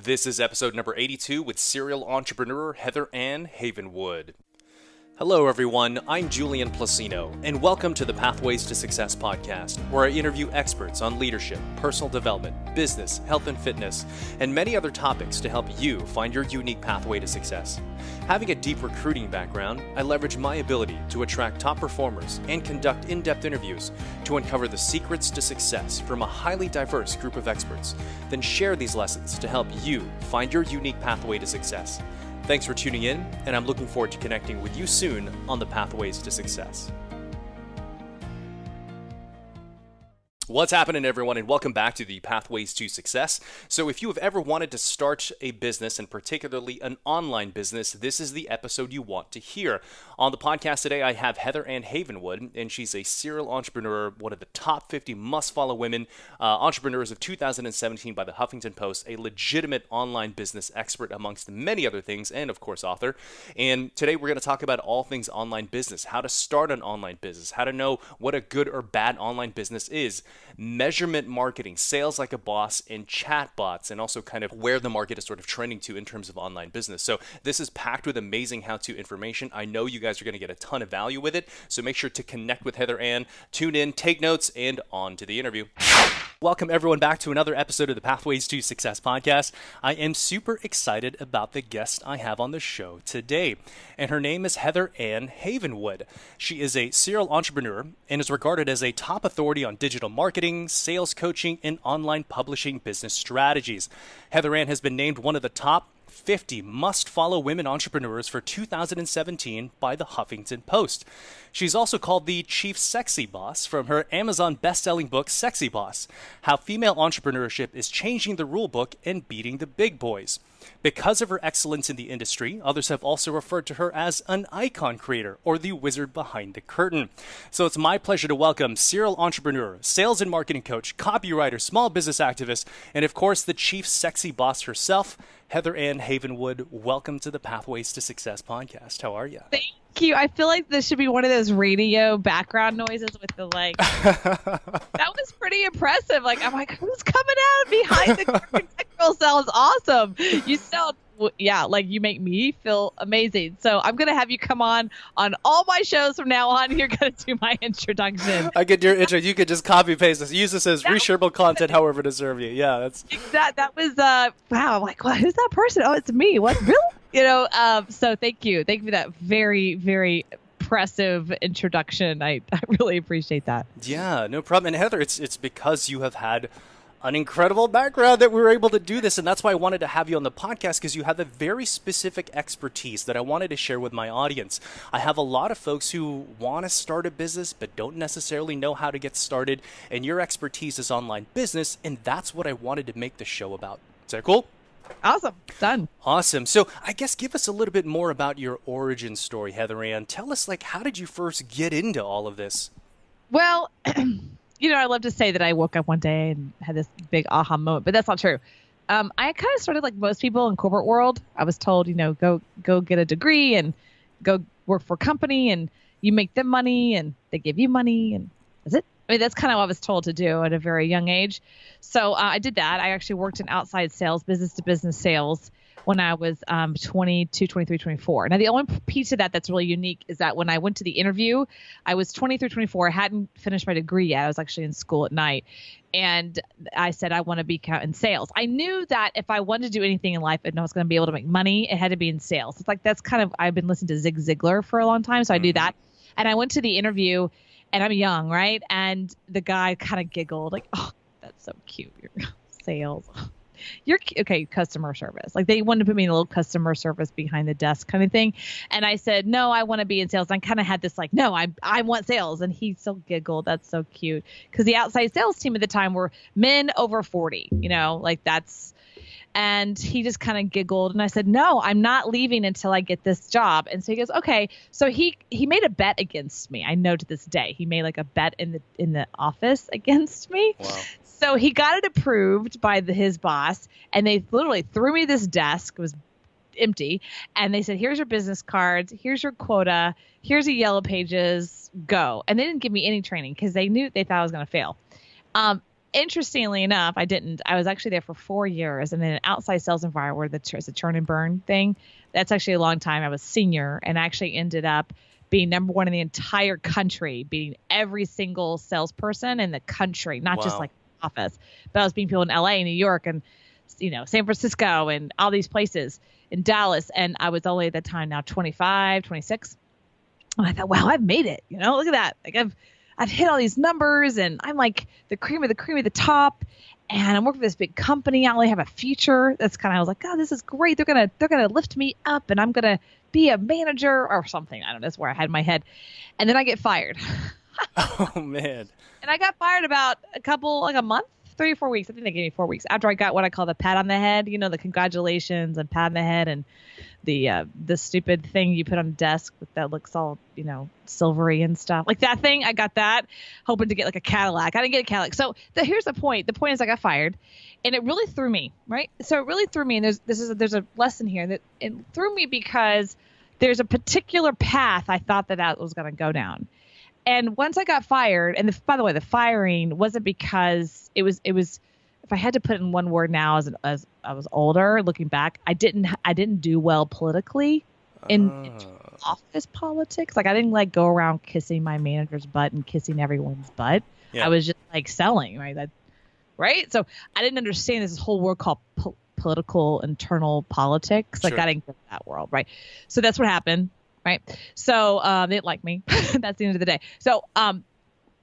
This is episode number 82 with serial entrepreneur Heather Ann Havenwood. Hello everyone, I'm Julian Placino, and welcome to the Pathways to Success podcast, where I interview experts on leadership, personal development, business, health and fitness, and many other topics to help you find your unique pathway to success. Having a deep recruiting background, I leverage my ability to attract top performers and conduct in-depth interviews to uncover the secrets to success from a highly diverse group of experts, then share these lessons to help you find your unique pathway to success. Thanks for tuning in, and I'm looking forward to connecting with you soon on the Pathways to Success. What's happening, everyone, and welcome back to the Pathways to Success. So if you have ever wanted to start a business, and particularly an online business, this is the episode you want to hear. On the podcast today, I have Heather Ann Havenwood, and she's a serial entrepreneur, one of the top 50 must-follow women entrepreneurs of 2017 by the Huffington Post, a legitimate online business expert amongst many other things, and of course, author. And today we're going to talk about all things online business, how to start an online business, how to know what a good or bad online business is, measurement marketing, sales like a boss, and chatbots, and also kind of where the market is sort of trending to in terms of online business. So this is packed with amazing how-to information. I know you guys are going to get a ton of value with it, so make sure to connect with Heather Ann, tune in, take notes, and on to the interview. Welcome everyone back to another episode of the Pathways to Success podcast. I am super excited about the guest I have on the show today, and her name is Heather Ann Havenwood. She is a serial entrepreneur and is regarded as a top authority on digital marketing, sales coaching, and online publishing business strategies. Heather Ann has been named one of the top 50 must-follow women entrepreneurs for 2017 by the Huffington Post. She's also called the Chief Sexy Boss from her Amazon best-selling book, Sexy Boss: How Female Entrepreneurship is Changing the Rule Book and Beating the Big Boys. Because of her excellence in the industry, others have also referred to her as an icon creator or the wizard behind the curtain. So it's my pleasure to welcome serial entrepreneur, sales and marketing coach, copywriter, small business activist, and of course the Chief Sexy Boss herself, Heather Ann Havenwood. Welcome to the Pathways to Success podcast. How are you? Thank you. I feel like this should be one of those radio background noises with the like. That was pretty impressive. Like, I'm like, who's coming out behind the curtain? That girl sounds awesome. You sound, yeah, like you make me feel amazing. So I'm going to have you come on all my shows from now on. You're going to do my introduction. I get your intro. You could just copy paste this. Use this as reshareable content, however to serve you. Yeah, that's that was wow. I'm like, well, who's that person? Oh, it's me. What, really? So thank you for that very, very impressive introduction. I really appreciate that. Yeah, no problem. And Heather, it's because you have had an incredible background that we were able to do this, and that's why I wanted to have you on the podcast, because you have a very specific expertise that I wanted to share with my audience. I have a lot of folks who want to start a business but don't necessarily know how to get started, and your expertise is online business, and that's what I wanted to make the show about. Is that cool? Awesome. Done. Awesome. So I guess give us a little bit more about your origin story, Heather Ann. Tell us, like, how did you first get into all of this? Well, I love to say that I woke up one day and had this big aha moment, but that's not true. I kind of started like most people in corporate world. I was told, go get a degree and go work for a company and you make them money and they give you money and that's it. I mean, that's kind of what I was told to do at a very young age. So I did that. I actually worked in outside sales, business to business sales when I was 22, 23, 24. Now, the only piece of that that's really unique is that when I went to the interview, I was 23, 24. I hadn't finished my degree yet. I was actually in school at night. And I said, I want to be in sales. I knew that if I wanted to do anything in life and I was going to be able to make money, it had to be in sales. It's like, that's kind of, I've been listening to Zig Ziglar for a long time. So I knew that. And I went to the interview and I'm young, right? And the guy kind of giggled like, oh, that's so cute. Your sales. You're okay. Customer service. Like they wanted to put me in a little customer service behind the desk kind of thing. And I said, no, I want to be in sales. And I kind of had this like, no, I want sales. And he still giggled. That's so cute. Because the outside sales team at the time were men over 40, like that's. And he just kind of giggled. And I said, no, I'm not leaving until I get this job. And so he goes, okay. So he made a bet against me. I know to this day, he made like a bet in the office against me. Wow. So he got it approved by his boss. And they literally threw me this desk. It was empty. And they said, here's your business cards. Here's your quota. Here's your yellow pages. Go. And they didn't give me any training because they thought I was going to fail. Interestingly enough, I didn't. I was actually there for 4 years, and in an outside sales environment where it's a churn and burn thing. That's actually a long time. I was senior, and I actually ended up being number one in the entire country, beating every single salesperson in the country, not just Wow. like office, but I was beating people in LA, New York, and San Francisco, and all these places in Dallas. And I was only at that time now 25, 26. And I thought, wow, I've made it. Look at that. Like I've hit all these numbers, and I'm like the cream of the top, and I'm working for this big company. I only have a future. I was like, God, this is great. They're gonna lift me up, and I'm gonna be a manager or something. I don't know. That's where I had my head. And then I get fired. Oh man. And I got fired about a month, 3 or 4 weeks. I think they gave me 4 weeks after I got what I call the pat on the head, the congratulations and pat on the head, and the stupid thing you put on the desk that looks all, silvery and stuff like that thing. I got that, hoping to get like a Cadillac. I didn't get a Cadillac. So here's the point. The point is I got fired, and it really threw me, right? So it really threw me. And there's a lesson here that it threw me because there's a particular path I thought that was going to go down. And once I got fired, and by the way, the firing wasn't because it was, if I had to put it in one word now, as I was older, looking back, I didn't do well politically in office politics. Like I didn't like go around kissing my manager's butt and kissing everyone's butt. Yeah. I was just like selling, right? Right. So I didn't understand this whole word called political internal politics. Like Sure. I didn't get that world. Right. So that's what happened. Right. So they didn't like me. That's the end of the day. So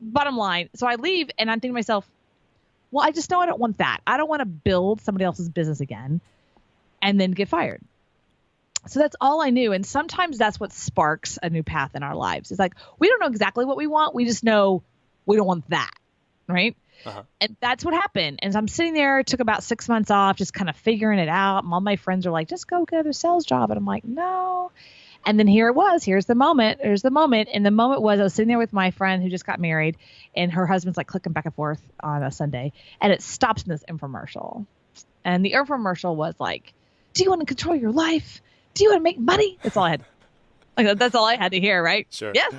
bottom line. So I leave, and I'm thinking to myself, well, I just know I don't want that. I don't want to build somebody else's business again and then get fired. So that's all I knew. And sometimes that's what sparks a new path in our lives. It's like, we don't know exactly what we want. We just know we don't want that. Right. Uh-huh. And that's what happened. And so I'm sitting there, took about 6 months off, just kind of figuring it out. And all my friends are like, just go get another sales job. And I'm like, no. And then here it was. Here's the moment. And the moment was I was sitting there with my friend who just got married, and her husband's like clicking back and forth on a Sunday, and it stops in this infomercial. And the infomercial was like, do you want to control your life? Do you want to make money? That's all I had. Like, that's all I had to hear, right? Sure. Yes,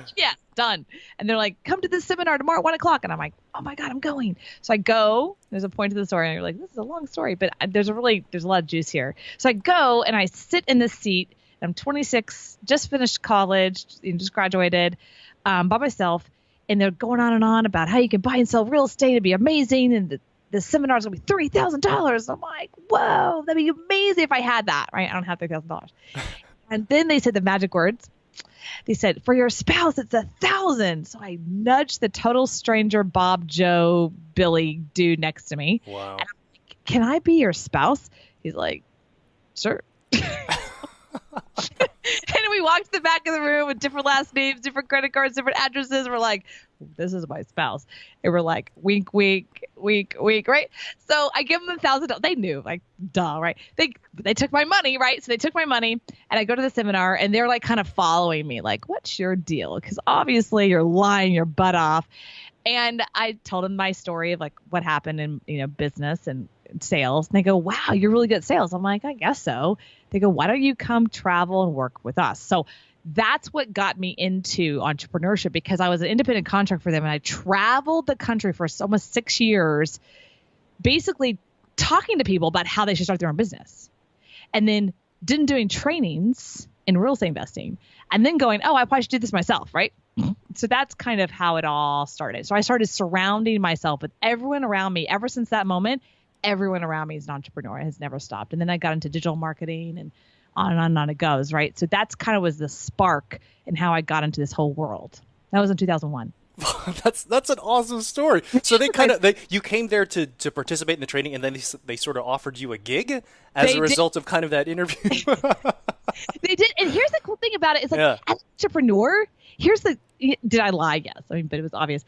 done. And they're like, come to this seminar tomorrow at 1:00. And I'm like, oh my God, I'm going. So I go. There's a point to the story, and you're like, this is a long story, but there's a lot of juice here. So I go and I sit in this seat. I'm 26, just finished college, just graduated, by myself, and they're going on and on about how you can buy and sell real estate. It'd be amazing, and the seminar's gonna be $3,000. I'm like, whoa, that'd be amazing if I had that, right? I don't have $3,000. And then they said the magic words. They said, for your spouse, it's $1,000. So I nudged the total stranger, Bob, Joe, Billy dude next to me. Wow. And I'm like, can I be your spouse? He's like, sure. And we walked to the back of the room with different last names, different credit cards, different addresses. We're like, this is my spouse. And we're like, wink, wink, wink, wink, right? So I give them $1,000. They knew, like, duh, right? They took my money, right? So they took my money, and I go to the seminar, and they're like kind of following me, like, what's your deal? Because obviously you're lying your butt off. And I told them my story of like what happened in business and sales. And they go, wow, you're really good at sales. I'm like, I guess so. They go, why don't you come travel and work with us? So that's what got me into entrepreneurship, because I was an independent contractor for them, and I traveled the country for almost 6 years, basically talking to people about how they should start their own business, and then doing trainings in real estate investing, and then going, oh, I probably should do this myself, right? So that's kind of how it all started. So I started surrounding myself with everyone around me. Ever since that moment, everyone around me is an entrepreneur. It has never stopped. And then I got into digital marketing, and on it goes, right? So that's kind of was the spark in how I got into this whole world. That was in 2001. That's an awesome story. So you came there to participate in the training, and then they sort of offered you a gig as a result of kind of that interview. They did. And here's the cool thing about it. It's like, as an entrepreneur, did I lie? Yes. I mean, but it was obvious.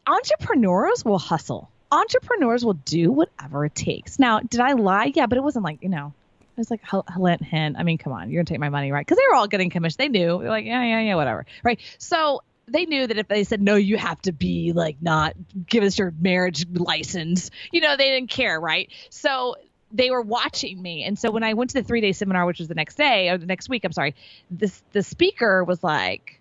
Entrepreneurs will hustle. Entrepreneurs will do whatever it takes. Now, did I lie? Yeah, but it wasn't like, it was like hint. I mean, come on, you're going to take my money, right? Because they were all getting commission. They knew. They're like, yeah, whatever. Right. So they knew that if they said, no, you have to be like, not give us your marriage license, they didn't care. Right. So they were watching me. And so when I went to the 3-day seminar, which was the next week, the speaker was like,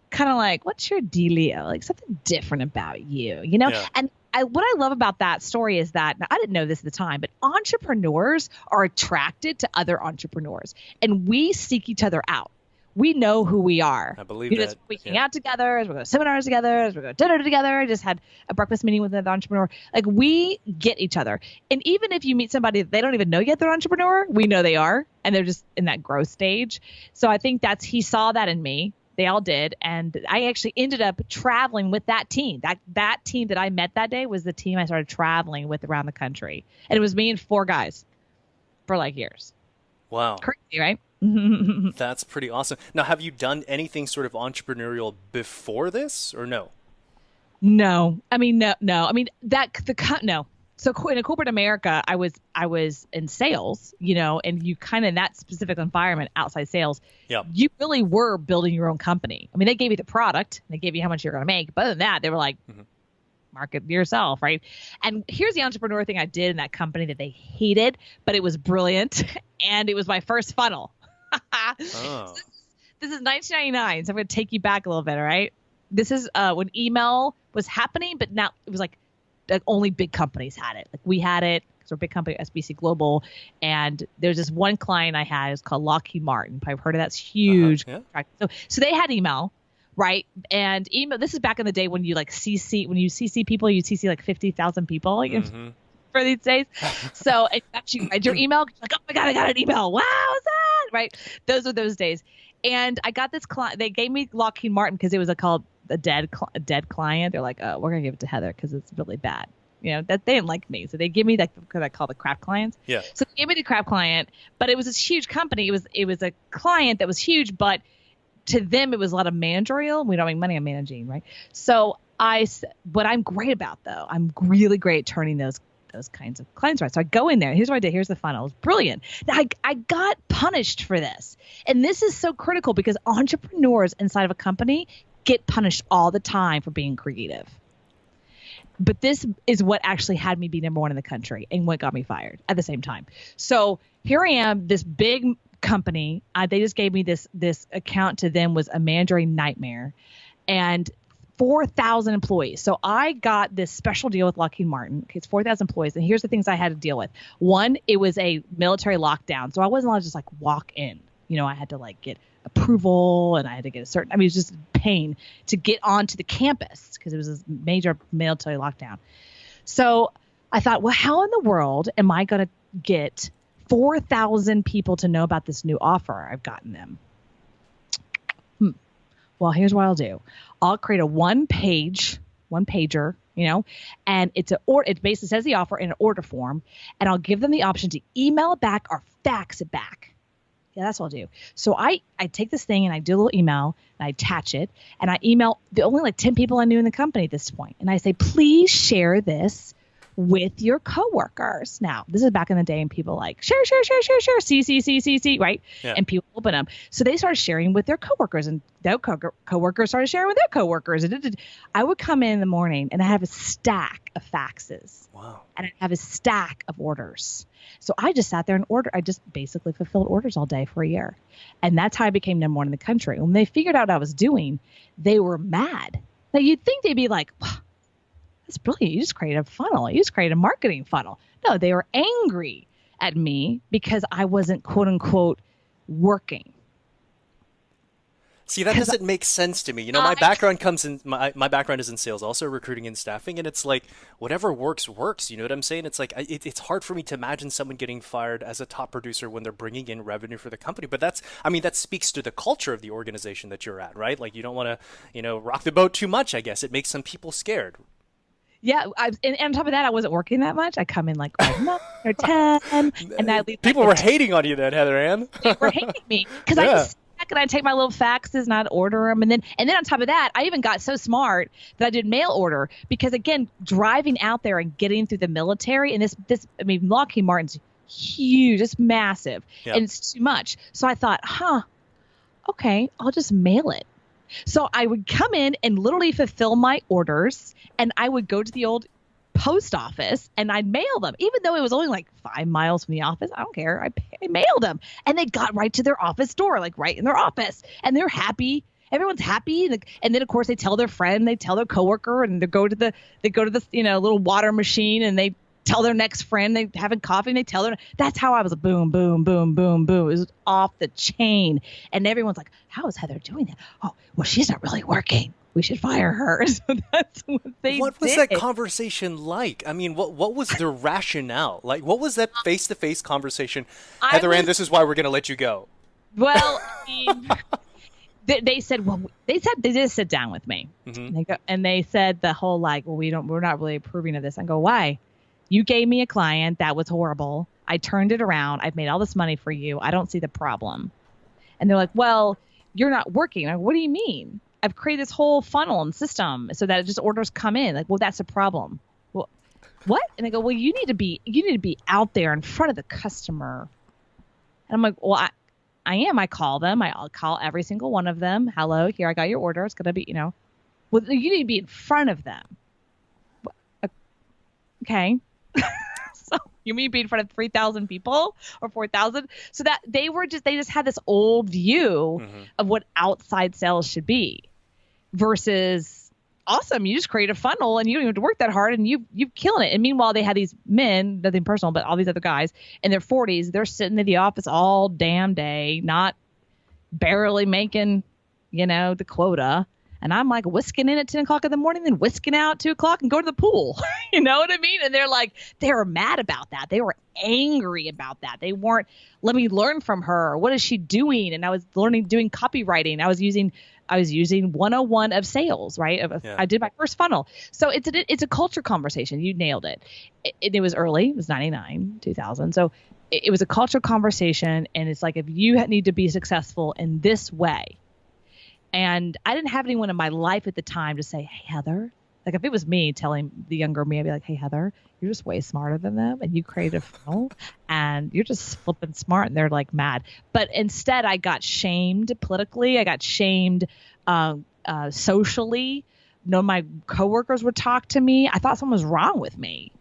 kind of like, what's your dealio? Like something different about you, Yeah. And what I love about that story is that, now, I didn't know this at the time, but entrepreneurs are attracted to other entrepreneurs, and we seek each other out. We know who we are. I believe that. We hang out together, as we go to seminars together, as we go to dinner together. I just had a breakfast meeting with another entrepreneur. Like, we get each other. And even if you meet somebody that they don't even know yet they're an entrepreneur, we know they are, and they're just in that growth stage. So I think he saw that in me. They all did. And I actually ended up traveling with that team. That team that I met that day was the team I started traveling with around the country. And it was me and 4 guys for like years. Wow. Crazy, right? That's pretty awesome. Now, have you done anything sort of entrepreneurial before this, or no? No. I mean, no. I mean, no. So in a corporate America, I was in sales, and you kind of in that specific environment outside sales, you really were building your own company. I mean, they gave you the product, and they gave you how much you're going to make. But other than that, they were like, market yourself, right? And here's the entrepreneur thing I did in that company that they hated, but it was brilliant, and it was my first funnel. Oh. This is 1999, so I'm going to take you back a little bit, all right? This is when email was happening, but now it was like only big companies had it. Like, we had it because we're a big company, SBC Global, and there's this one client I had. It's called Lockheed Martin. I've heard of that. It's huge. Yeah. So they had email, right? And email. This is back in the day when you CC people, you CC like 50,000 people. For these days. So it actually read your email. Like, oh my God, I got an email. Wow, what's that? Right. Those were those days. And I got this client. They gave me Lockheed Martin because it was called a dead client. They're like, oh, we're going to give it to Heather because it's really bad. That they didn't like me. So they give me that, because I call the crap clients. Yeah. So they gave me the crap client, but it was this huge company. It was a client that was huge, but to them, it was a lot of managerial. We don't make money on managing, right? So what I'm great about, though, I'm really great at turning those kinds of clients right. So I go in there. Here's what I did. Here's the funnel. It was brilliant. Now, I got punished for this. And this is so critical because entrepreneurs inside of a company get punished all the time for being creative. But this is what actually had me be number 1 in the country and what got me fired at the same time. So here I am, this big company. They just gave me this account. To them was a managing nightmare. And 4,000 employees. So I got this special deal with Lockheed Martin. Okay, it's 4,000 employees. And here's the things I had to deal with. One, it was a military lockdown. So I wasn't allowed to just like walk in. I had to like get approval, and I had to get it was just a pain to get onto the campus because it was a major military lockdown. So I thought, well, how in the world am I going to get 4,000 people to know about this new offer I've gotten them? Well, here's what I'll do. I'll create a one-pager, and it basically says the offer in an order form, and I'll give them the option to email it back or fax it back. Yeah, that's what I'll do. So I take this thing and I do a little email and I attach it, and I email the only like 10 people I knew in the company at this point. And I say, please share this with your coworkers. Now, this is back in the day, and people like share, C, right? Yeah. And people open them. So they started sharing with their coworkers, and their coworkers started sharing with their coworkers. I would come in the morning and I have a stack of faxes. Wow. And I have a stack of orders. So I just sat there and I just basically fulfilled orders all day for a year. And that's how I became number 1 in the country. When they figured out what I was doing, they were mad. Now, you'd think they'd be like, wow, that's brilliant. You just created a funnel. You just created a marketing funnel. No, they were angry at me because I wasn't, quote unquote, working. See, that doesn't make sense to me. My background my background is in sales, also recruiting and staffing, and it's like whatever works. You know what I'm saying? It's like it's hard for me to imagine someone getting fired as a top producer when they're bringing in revenue for the company. But that speaks to the culture of the organization that you're at, right? Like, you don't want to, rock the boat too much, I guess. It makes some people scared. Yeah, and on top of that, I wasn't working that much. I come in like 9 or 10, and I leave. People were hating on you then, Heather Ann. They were hating me because I just back and I take my little faxes and I'd order them, and then on top of that, I even got so smart that I did mail order because, again, driving out there and getting through the military, and Lockheed Martin's huge, it's massive, and it's too much. So I thought, okay, I'll just mail it. So I would come in and literally fulfill my orders, and I would go to the old post office and I'd mail them, even though it was only like 5 miles from the office. I don't care. I mailed them, and they got right to their office door, like right in their office, and they're happy. Everyone's happy. And then of course they tell their friend, they tell their coworker, and they go to the little water machine, and they tell their next friend they having coffee, and they tell that's how I was boom, boom, boom, boom, boom. It was off the chain. And everyone's like, how is Heather doing that? Oh, well, she's not really working. We should fire her. So that's what they did. What was that conversation like? I mean, what was the rationale? Like, what was that face-to-face conversation? Heather Ann, this is why we're going to let you go. Well, they said, they just sit down with me. Mm-hmm. And they said the whole we're not really approving of this. I go, why? You gave me a client that was horrible. I turned it around. I've made all this money for you. I don't see the problem. And they're like, well, you're not working. Like, what do you mean? I've created this whole funnel and system so that just orders come in. Like, well, that's a problem. Well, what? And they go, well, you need to be out there in front of the customer. And I'm like, well, I am. I call them. I'll call every single one of them. Hello, here, I got your order. It's going to be, well, you need to be in front of them. Okay. So you mean be in front of 3,000 people or 4,000? So that they just had this old view of what outside sales should be versus awesome. You just create a funnel and you don't even have to work that hard and you've killing it. And meanwhile, they had these men, nothing personal, but all these other guys in their 40s, they're sitting in the office all damn day, not barely making, the quota. And I'm like whisking in at 10 o'clock in the morning, then whisking out at 2 o'clock and go to the pool. You know what I mean? And they were mad about that. They were angry about that. They weren't, let me learn from her. What is she doing? And I was doing copywriting. I was using 101 of sales, right? Yeah. I did my first funnel. So it's a culture conversation. You nailed it. It was early. It was 99, 2000. So it was a culture conversation. And it's like, if you need to be successful in this way, and I didn't have anyone in my life at the time to say, hey, Heather, like if it was me telling the younger me, I'd be like, hey, Heather, you're just way smarter than them. And you create a funnel and you're just flipping smart. And they're like mad. But instead, I got shamed politically. I got shamed socially. My coworkers would talk to me. I thought something was wrong with me.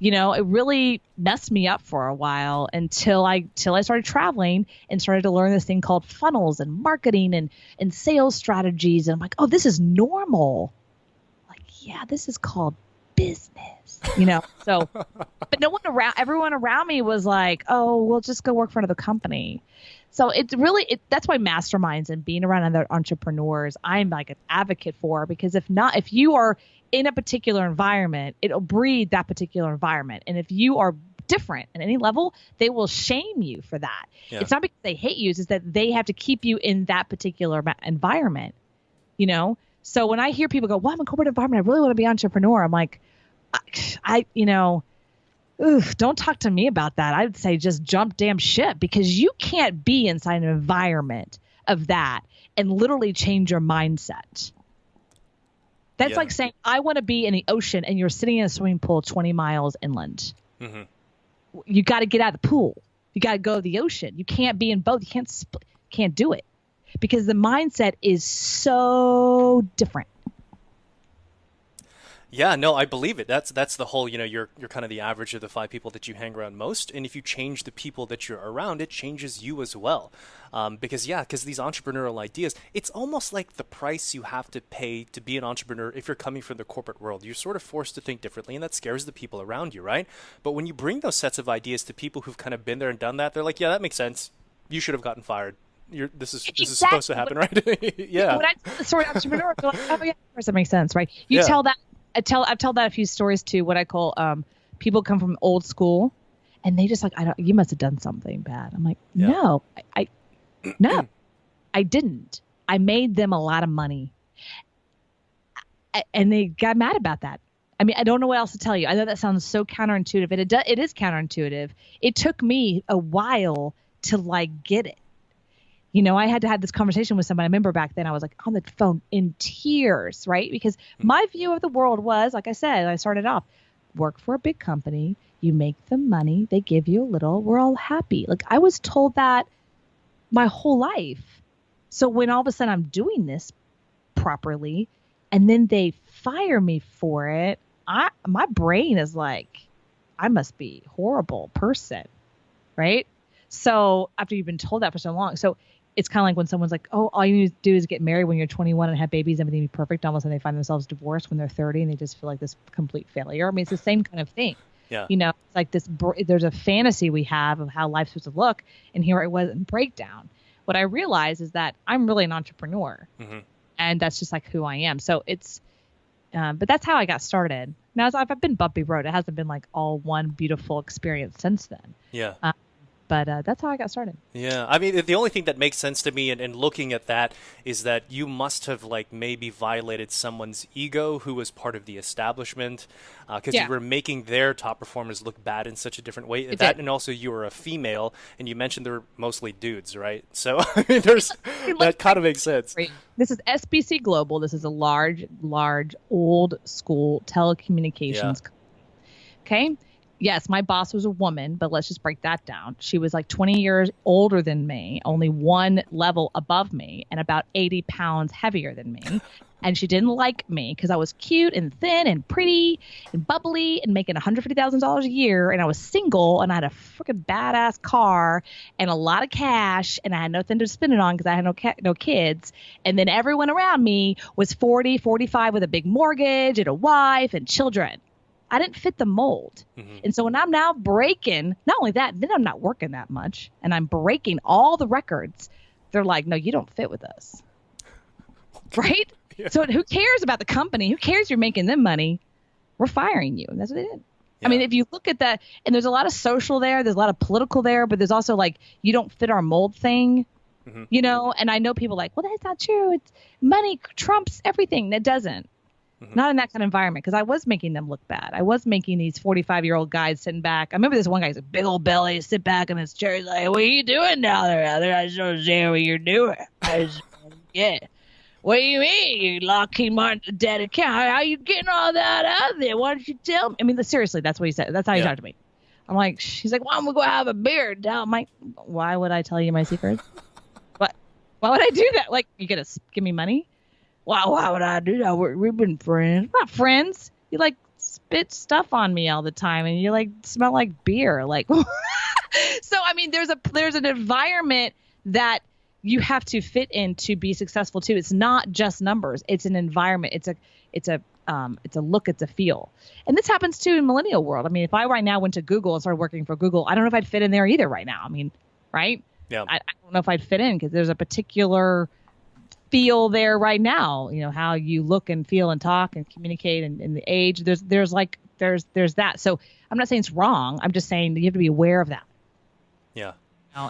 It really messed me up for a while until I started traveling and started to learn this thing called funnels and marketing and sales strategies. And I'm like, oh, this is normal. Like, yeah, this is called business, so, but everyone around me was like, oh, we'll just go work for another company. So that's why masterminds and being around other entrepreneurs, I'm like an advocate for, because if you are in a particular environment, it'll breed that particular environment. And if you are different at any level, they will shame you for that. Yeah. It's not because they hate you, it's that they have to keep you in that particular environment, So when I hear people go, well, I'm in a corporate environment, I really want to be an entrepreneur. I'm like, don't talk to me about that. I'd say just jump damn ship, because you can't be inside an environment of that and literally change your mindset. That's like saying, I want to be in the ocean and you're sitting in a swimming pool 20 miles inland. Mm-hmm. You got to get out of the pool. You got to go to the ocean. You can't be in both. You can't do it, because the mindset is so different. Yeah, no, I believe it. That's the whole, you're kind of the average of the 5 people that you hang around most. And if you change the people that you're around, it changes you as well. Because these entrepreneurial ideas, it's almost like the price you have to pay to be an entrepreneur. If you're coming from the corporate world, you're sort of forced to think differently, and that scares the people around you, right? But when you bring those sets of ideas to people who've kind of been there and done that, they're like, yeah, that makes sense. You should have gotten fired. This is supposed to happen, right? Yeah. When I tell the story of entrepreneurs, they're like, oh yeah, of course that makes sense, right? You tell that. I've told that a few stories too. What I call people come from old school, and they just like, you must have done something bad. I'm like, no, no, I didn't. I made them a lot of money, and they got mad about that. I mean, I don't know what else to tell you. I know that sounds so counterintuitive, and it is counterintuitive. It took me a while to get it. I had to have this conversation with somebody. I remember back then I was like on the phone in tears, right? Because my view of the world was, like I said, I started off, work for a big company, you make them money, they give you a little, we're all happy. Like I was told that my whole life. So when all of a sudden I'm doing this properly and then they fire me for it, my brain is like, I must be a horrible person, right? So after you've been told that for so long, so it's kind of like when someone's like, oh, all you need to do is get married when you're 21 and have babies, everything will be perfect. All of a sudden they find themselves divorced when they're 30 and they just feel like this complete failure. I mean, it's the same kind of thing. Yeah. It's like there's a fantasy we have of how life's supposed to look. And here it was in breakdown. What I realize is that I'm really an entrepreneur, and that's just like who I am. So but that's how I got started. Now I've been bumpy road. It hasn't been like all one beautiful experience since then. Yeah. But that's how I got started. Yeah, I mean, the only thing that makes sense to me in looking at that is that you must have like maybe violated someone's ego who was part of the establishment, because you were making their top performers look bad in such a different way. And also you were a female, and you mentioned they were mostly dudes, right? So I mean, that kind of makes sense. This is SBC Global. This is a large old school telecommunications company. Okay. Yes, my boss was a woman, but let's just break that down. She was like 20 years older than me, only one level above me, and about 80 pounds heavier than me. And she didn't like me because I was cute and thin and pretty and bubbly and making $150,000 a year. And I was single and I had a freaking badass car and a lot of cash, and I had nothing to spend it on because I had no kids. And then everyone around me was 40, 45 with a big mortgage and a wife and children. I didn't fit the mold. And so when I'm now breaking, not only that, then I'm not working that much and I'm breaking all the records. They're like, no, you don't fit with us. Right? Yeah. So who cares about the company? Who cares you're making them money? We're firing you. And that's what they did. Yeah. I mean, if you look at that, and there's a lot of social there, there's a lot of political there, but there's also like, you don't fit our mold thing, and I know people like, well, that's not true. It's money trumps everything. That doesn't. Not in that kind of environment, because I was making them look bad. I was making these 45-year-old guys sitting back. I remember this one guy's a big old belly, sit back in his chair. He's like, what are you doing down there, Heather? I just don't see what you're doing. Yeah. What do you mean? You Lockheed Martin dead account. How you getting all that out there? Why don't you tell me? I mean, seriously, that's what he said. That's how he talked to me. I'm like, she's like, why don't we go have a beer? I'm like, why would I tell you my secrets? What? Why would I do that? Like, you gonna give me money? Why would I do that? We've been friends. We're not friends. You like spit stuff on me all the time, and you like smell like beer. Like, so I mean, there's an environment that you have to fit in to be successful too. It's not just numbers. It's an environment. It's a look. It's a feel. And this happens too in millennial world. I mean, if I right now went to Google and started working for Google, I don't know if I'd fit in there either right now. I mean, right? Yeah. I don't know if I'd fit in because there's a particular feel there right now, how you look and feel and talk and communicate and the age, there's that. So I'm not saying it's wrong. I'm just saying that you have to be aware of that. Yeah.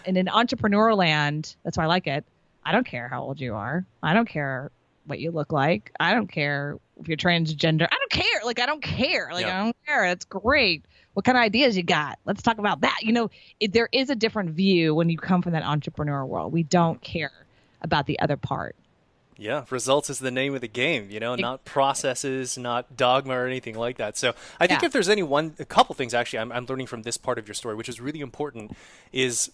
And in entrepreneurial land, that's why I like it. I don't care how old you are. I don't care what you look like. I don't care if you're transgender. I don't care. I don't care. I don't care. That's great. What kind of ideas you got? Let's talk about that. There is a different view when you come from that entrepreneurial world. We don't care about the other part. Yeah, results is the name of the game, not processes, not dogma or anything like that. So I think if there's a couple things actually I'm learning from this part of your story, which is really important, is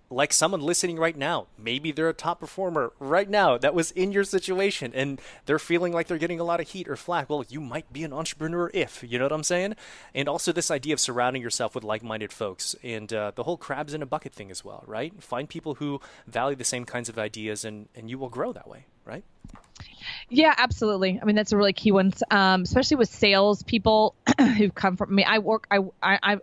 like someone listening right now, maybe they're a top performer right now that was in your situation and they're feeling like they're getting a lot of heat or flack. Well, you might be an entrepreneur you know what I'm saying? And also this idea of surrounding yourself with like-minded folks and the whole crabs in a bucket thing as well, right? Find people who value the same kinds of ideas and you will grow that way, right? Yeah, absolutely. I mean, that's a really key one, especially with sales people who've come from me. I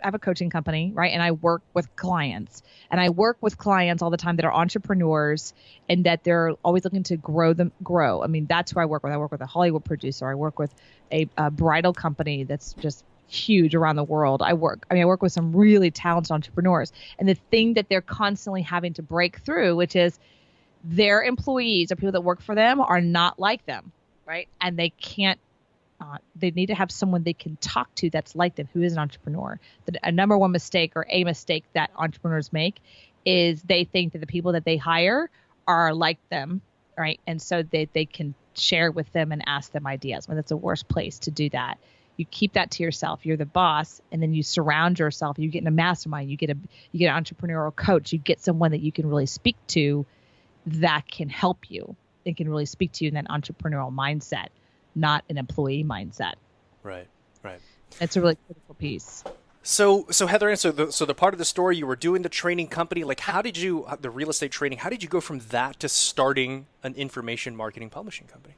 have a coaching company, right? And I work with clients, and I work with clients all the time that are entrepreneurs and that they're always looking to grow. I mean, that's who I work with. I work with a Hollywood producer. I work with a bridal company that's just huge around the world. I work with some really talented entrepreneurs, and the thing that they're constantly having to break through, which is their employees or people that work for them are not like them, right? And they can't, they need to have someone they can talk to that's like them, who is an entrepreneur. A number one mistake or a mistake that entrepreneurs make is they think that the people that they hire are like them, right? And so they can share with them and ask them ideas. Well, that's the worst place to do that. You keep that to yourself. You're the boss, and then you surround yourself. You get in a mastermind. You get an entrepreneurial coach. You get someone that you can really speak to that can help you. They can really speak to you in that entrepreneurial mindset, not an employee mindset. Right. It's a really critical piece. So Heather Ann, so the part of the story you were doing the training company, like how did you the real estate training? How did you go from that to starting an information marketing publishing company?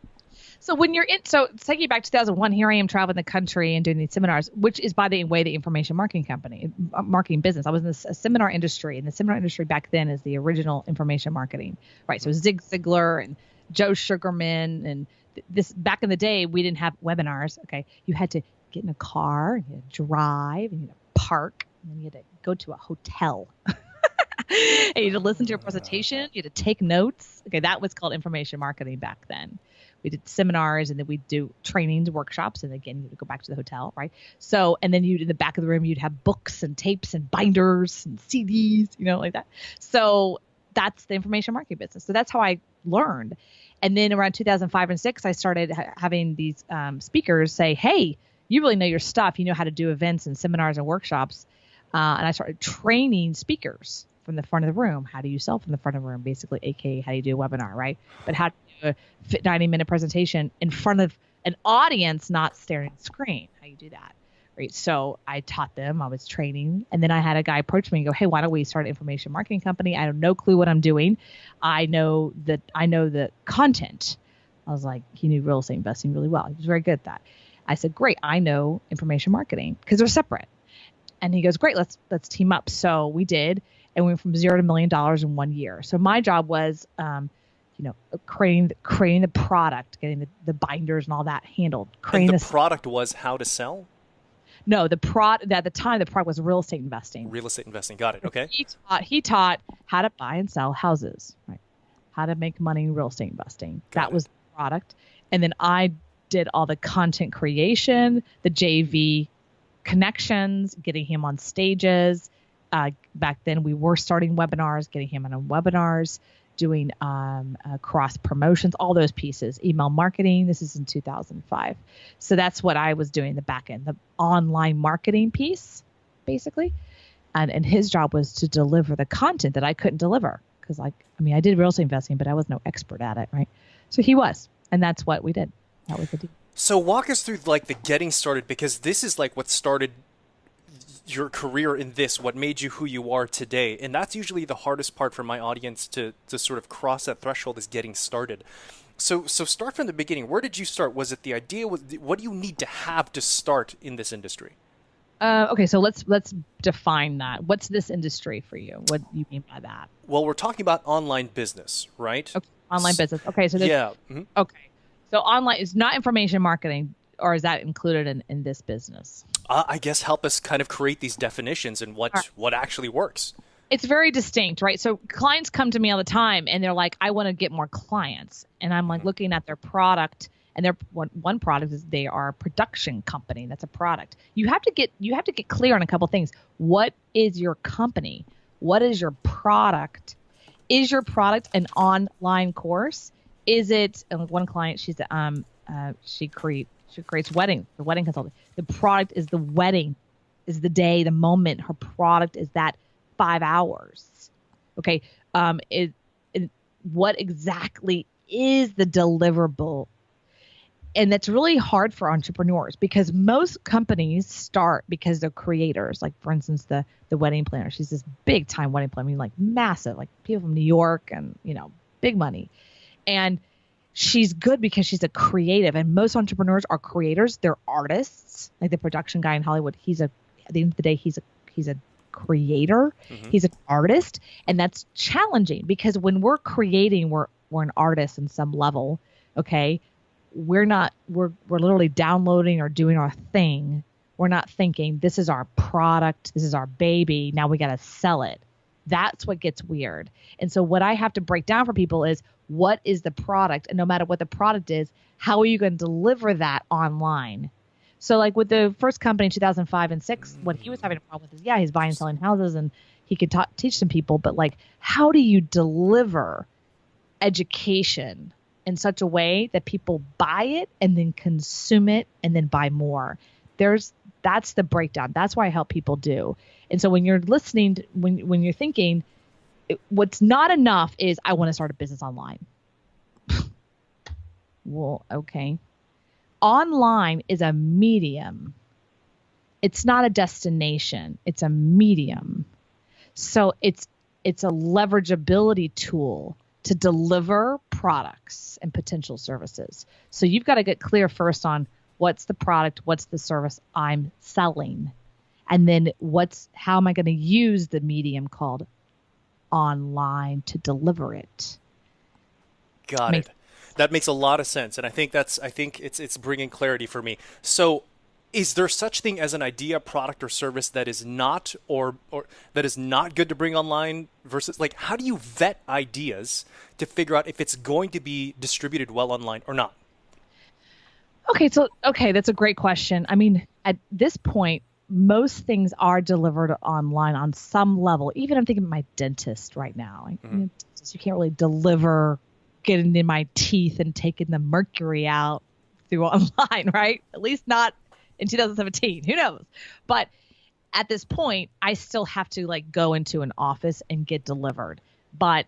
So when you're in, so taking you back to 2001, here I am traveling the country and doing these seminars, which is by the way, the information marketing company, marketing business. I was in this seminar industry, and the seminar industry back then is the original information marketing, right? So Zig Ziglar and Joe Sugarman, and this back in the day, we didn't have webinars. Okay, you had to get in a car, and you had to drive, and you had to park, and then you had to go to a hotel. And you had to listen to a presentation. You had to take notes. Okay, that was called information marketing back then. We did seminars, and then we'd do trainings, workshops, and again, you'd go back to the hotel, right? So, and then in the back of the room, you'd have books and tapes and binders and CDs, like that. So that's the information marketing business. So that's how I learned. And then around 2005 and 6, I started having these speakers say, hey, you really know your stuff. You know how to do events and seminars and workshops. And I started training speakers from the front of the room. How do you sell from the front of the room? Basically, AKA how do you do a webinar, right? But how do you do a 90-minute presentation in front of an audience, not staring at the screen? How you do that, right? So I taught them. I was training. And then I had a guy approach me and go, hey, why don't we start an information marketing company? I have no clue what I'm doing. I know the content. I was like, he knew real estate investing really well. He was very good at that. I said, great, I know information marketing because they're separate. And he goes, great, let's team up. So we did. And we went from $0 to $1 million in 1 year. So my job was, creating the product, getting the binders and all that handled. And the product was how to sell? No, at the time, the product was real estate investing. Real estate investing. Got it. Okay. He taught how to buy and sell houses, right? How to make money in real estate investing. That was the product. And then I did all the content creation, the JV connections, getting him on stages. Back then we were starting webinars, getting him on webinars, doing cross promotions, all those pieces, email marketing. This is in 2005. So that's what I was doing, the back end, the online marketing piece, basically. And his job was to deliver the content that I couldn't deliver. Because I did real estate investing, but I was no expert at it, right? So he was. And that's what we did. That was the deal. So walk us through like the getting started, because this is like what started your career in this, what made you who you are today. And that's usually the hardest part for my audience to sort of cross that threshold, is getting started. So start from the beginning. Where did you start? Was it the idea? What do you need to have to start in this industry? Okay, so let's define that. What's this industry for you? What do you mean by that? Well, we're talking about online business, right? Okay, online business. Okay, so yeah. Mm-hmm. Okay, so online is not information marketing, or is that included in this business? I guess help us kind of create these definitions and what actually works. It's very distinct, right? So clients come to me all the time and they're like, I want to get more clients. And I'm like looking at their product, and their one product is they are a production company. That's a product. You have to get clear on a couple things. What is your company? What is your product? Is your product an online course? Is it one client, she creates weddings, the wedding consultant. The product is the wedding, is the day, the moment. Her product is that 5 hours. Okay. What exactly is the deliverable? And that's really hard for entrepreneurs, because most companies start because they're creators. Like, for instance, the wedding planner, she's this big time wedding planner, like massive, like people from New York and, big money. And she's good because she's a creative, and most entrepreneurs are creators. They're artists. Like the production guy in Hollywood, at the end of the day, he's a creator. Mm-hmm. He's an artist, and that's challenging, because when we're creating, we're an artist in some level. Okay, we're literally downloading or doing our thing. We're not thinking, this is our product, this is our baby, now we got to sell it. That's what gets weird. And so what I have to break down for people is, what is the product? And no matter what the product is, how are you going to deliver that online? So like with the first company in 2005 and 6, what he was having a problem with is, he's buying and selling houses and he could teach some people, but like, how do you deliver education in such a way that people buy it and then consume it and then buy more? That's the breakdown. That's why I help people do. And so when you're listening, when you're thinking, what's not enough is, I want to start a business online. Well, okay. Online is a medium. It's not a destination. It's a medium. So it's a leverageability tool to deliver products and potential services. So you've got to get clear first on what's the product, what's the service I'm selling, and then how am I going to use the medium called online to deliver it. Got it. That makes a lot of sense, and I think it's bringing clarity for me. So, is there such thing as an idea, product, or service that is not or that is not good to bring online versus, like, how do you vet ideas to figure out if it's going to be distributed well online or not? Okay, that's a great question. I mean, at this point, most things are delivered online on some level. Even I'm thinking of my dentist right now. You can't really deliver getting in my teeth and taking the mercury out through online, right? At least not in 2017. Who knows? But at this point, I still have to like go into an office and get delivered. But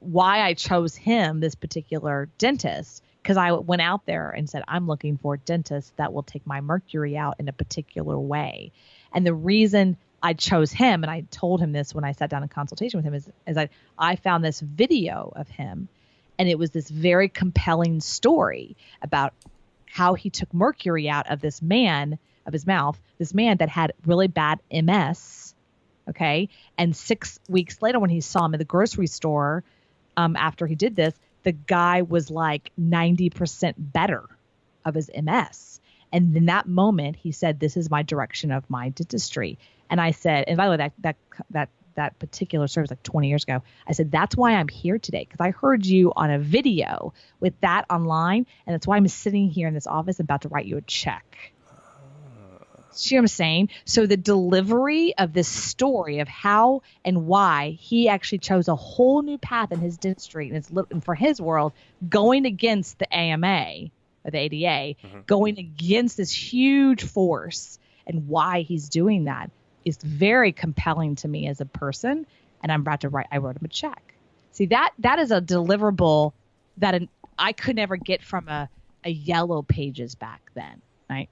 why I chose him, this particular dentist, because I went out there and said, I'm looking for a dentist that will take my mercury out in a particular way. And the reason I chose him, and I told him this when I sat down in consultation with him, is I found this video of him, and it was this very compelling story about how he took mercury out of this man, of his mouth, this man that had really bad MS, okay? And 6 weeks later when he saw him at the grocery store, after he did this, the guy was like 90% better of his MS. And in that moment, he said, this is my direction of my dentistry. And I said, and by the way, that particular service like 20 years ago, I said, that's why I'm here today. Because I heard you on a video with that online. And that's why I'm sitting here in this office about to write you a check. See what I'm saying? So the delivery of this story of how and why he actually chose a whole new path in his dentistry and for his world, going against the AMA or the ADA, going against this huge force, and why he's doing that is very compelling to me as a person. And I wrote him a check. See, that is a deliverable that I could never get from a Yellow Pages back then, right?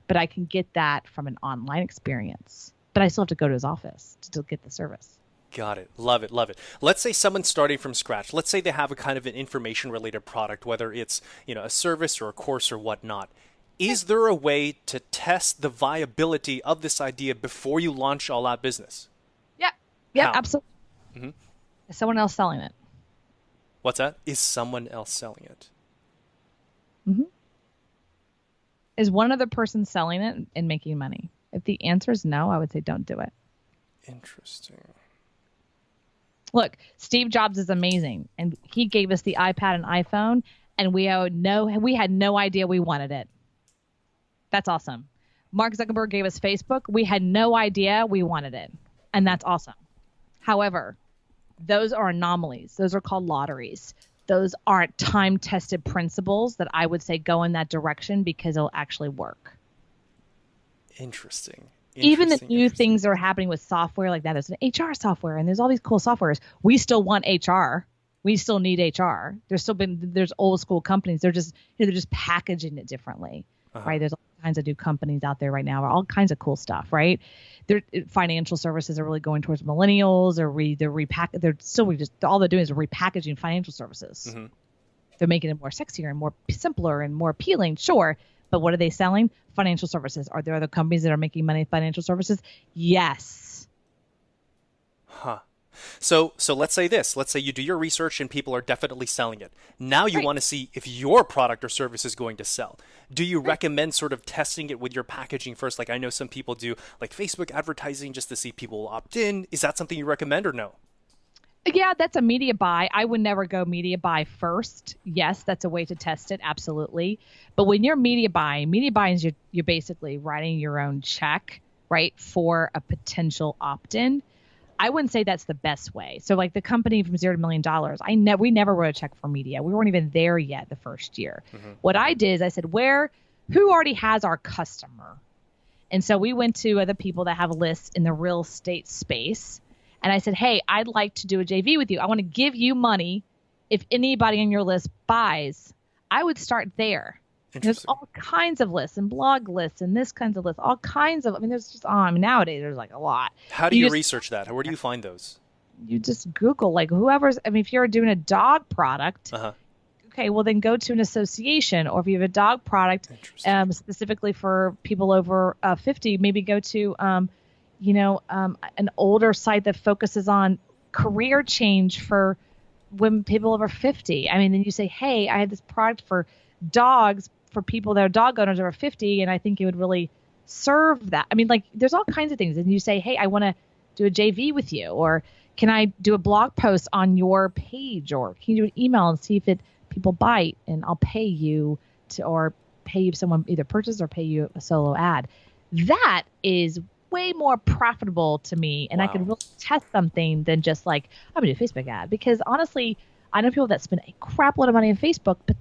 But I can get that from an online experience. But I still have to go to his office to get the service. Got it. Love it. Love it. Let's say someone's starting from scratch. Let's say they have a kind of an information-related product, whether it's, a service or a course or whatnot. Is there a way to test the viability of this idea before you launch all out business? Yeah, absolutely. Is someone else selling it? What's that? Is someone else selling it? Is one other person selling it and making money? If the answer is no, I would say don't do it. Interesting. Look, Steve Jobs is amazing, and he gave us the iPad and iPhone, and we had no idea we wanted it. That's awesome. Mark Zuckerberg gave us Facebook. We had no idea we wanted it, and that's awesome. However, those are anomalies. Those are called lotteries. Those aren't time-tested principles that I would say go in that direction because it'll actually work. Interesting. Even the new things that are happening with software like that. There's an HR software, and there's all these cool softwares. We still want HR. We still need HR. There's old school companies. They're just packaging it differently, right? There's all kinds of new companies out there right now, all kinds of cool stuff, right? Financial services are really going towards millennials, all they're doing is repackaging financial services. They're making it more sexier and more simpler and more appealing, sure. But what are they selling? Financial services. Are there other companies that are making money in financial services? Yes. So let's say this. Let's say you do your research and people are definitely selling it. Now you want to see if your product or service is going to sell. Do you recommend sort of testing it with your packaging first? Like I know some people do like Facebook advertising just to see people will opt in. Is that something you recommend or no? Yeah, that's a media buy. I would never go media buy first. Yes, that's a way to test it. Absolutely. But when you're media buying is you're basically writing your own check, right, for a potential opt-in. I wouldn't say that's the best way. So like the company from $0 to $1 million, we never wrote a check for media. We weren't even there yet the first year. What I did is I said, who already has our customer? And so we went to other people that have lists in the real estate space. And I said, hey, I'd like to do a JV with you. I want to give you money if anybody on your list buys. I would start there. There's Interesting. all kinds of lists and blog lists and this kinds of lists, all kinds of, I mean, there's just, I mean, nowadays there's like a lot. How do You you just, research that? Where do you find those? you just Google like whoever's, I mean, if you're doing a dog product, Uh-huh. okay, well then go to an association, or if you have a dog product, Interesting. specifically for people over 50, maybe go to, an older site that focuses on career change for when people over 50. I mean, then you say, hey, I had this product for dogs for people that are dog owners over 50, and I think it would really serve that. I mean, like, there's all kinds of things. And you say, hey, I want to do a JV with you, or can I do a blog post on your page, or can you do an email and see if people bite, and I'll pay you or pay you someone either purchase or pay you a solo ad. That is way more profitable to me, and I could Wow. really test something than just like, I'm gonna do a Facebook ad. Because honestly, I know people that spend a crap load of money on Facebook, but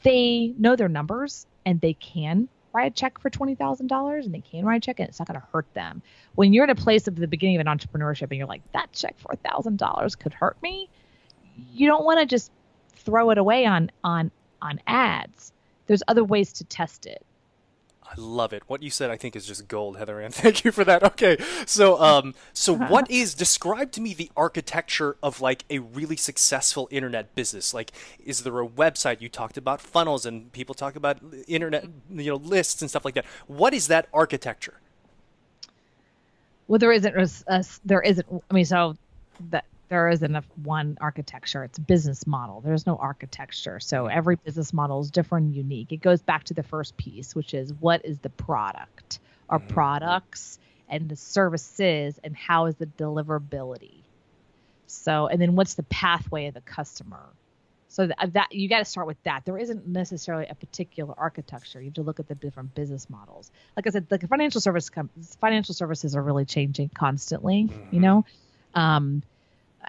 they know their numbers, and they can write a check for $20,000, and they can write a check, and it's not going to hurt them. When you're at a place of the beginning of an entrepreneurship and you're like, that check for $1,000 could hurt me, you don't want to just throw it away on ads. There's other ways to test it. I love it. What you said, I think, is just gold, Heather Ann. Thank you for that. Okay, so describe to me the architecture of like a really successful internet business. Like, is there a website? You talked about funnels, and people talk about internet, lists and stuff like that. What is that architecture? Well, there isn't. I mean, so that there isn't one architecture. It's a business model. There's no architecture. So every business model is different and unique. It goes back to the first piece, which is what is the product or products, and the services, and how is the deliverability. So, and then what's the pathway of the customer? So that you got to start with that. There isn't necessarily a particular architecture. You have to look at the different business models. Like I said, the financial services are really changing constantly.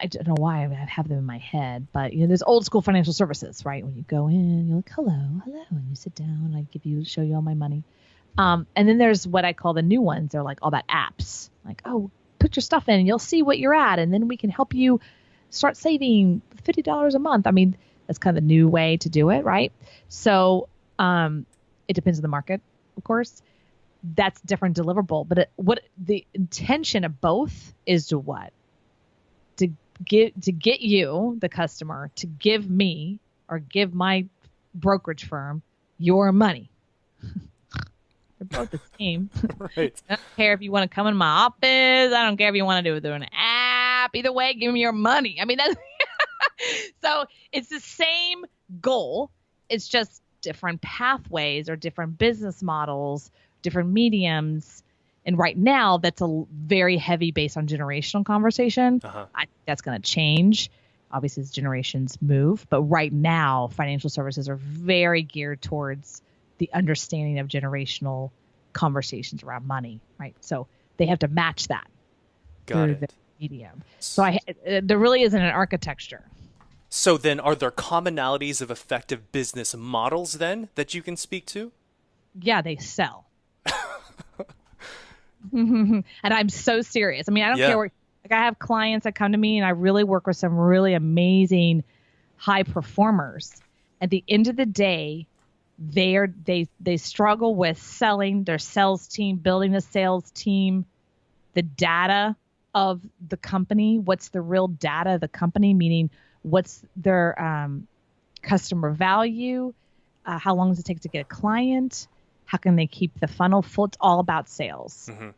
I don't know why I have them in my head, but there's old school financial services, right? When you go in, you're like, hello, and you sit down, I show you all my money. And then there's what I call the new ones. They're like all about apps, like, oh, put your stuff in and you'll see what you're at, and then we can help you start saving $50 a month. I mean, that's kind of the new way to do it, right? So it depends on the market, of course. That's different deliverable, but what the intention of both is to what? To get you, the customer, to give me or give my brokerage firm your money. They're both the same. Right. I don't care if you want to come in my office. I don't care if you want to do it through an app. Either way, give me your money. I mean, that's so it's the same goal. It's just different pathways or different business models, different mediums. And right now, that's a very heavy based on generational conversation. Uh-huh. I think that's going to change, obviously, as generations move. But right now, financial services are very geared towards the understanding of generational conversations around money, right? So they have to match that through the medium. So there really isn't an architecture. So then, are there commonalities of effective business models then that you can speak to? Yeah, they sell. And I'm so serious. I mean, I don't care where, like, I have clients that come to me, and I really work with some really amazing high performers. At the end of the day, they struggle with selling, their sales team, building a sales team, the data of the company. What's the real data of the company? Meaning, what's their customer value? How long does it take to get a client? How can they keep the funnel full? It's all about sales. Mm-hmm.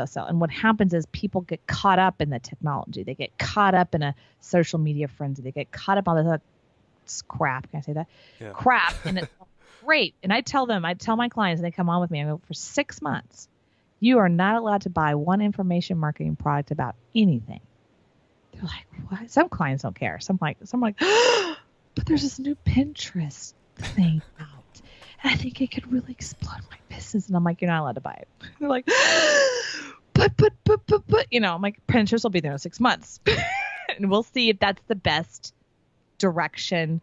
Sell. And what happens is people get caught up in the technology. They get caught up in a social media frenzy. They get caught up on this crap. Can I say that? Yeah. Crap. And it's great. And I tell my clients, and they come on with me, I go, for 6 months, you are not allowed to buy one information marketing product about anything. They're like, what? Some clients don't care. Some like, but there's this new Pinterest thing out. And I think it could really explode my business. And I'm like, you're not allowed to buy it. They're like, but, I'm like, Pinterest will be there in 6 months. And we'll see if that's the best direction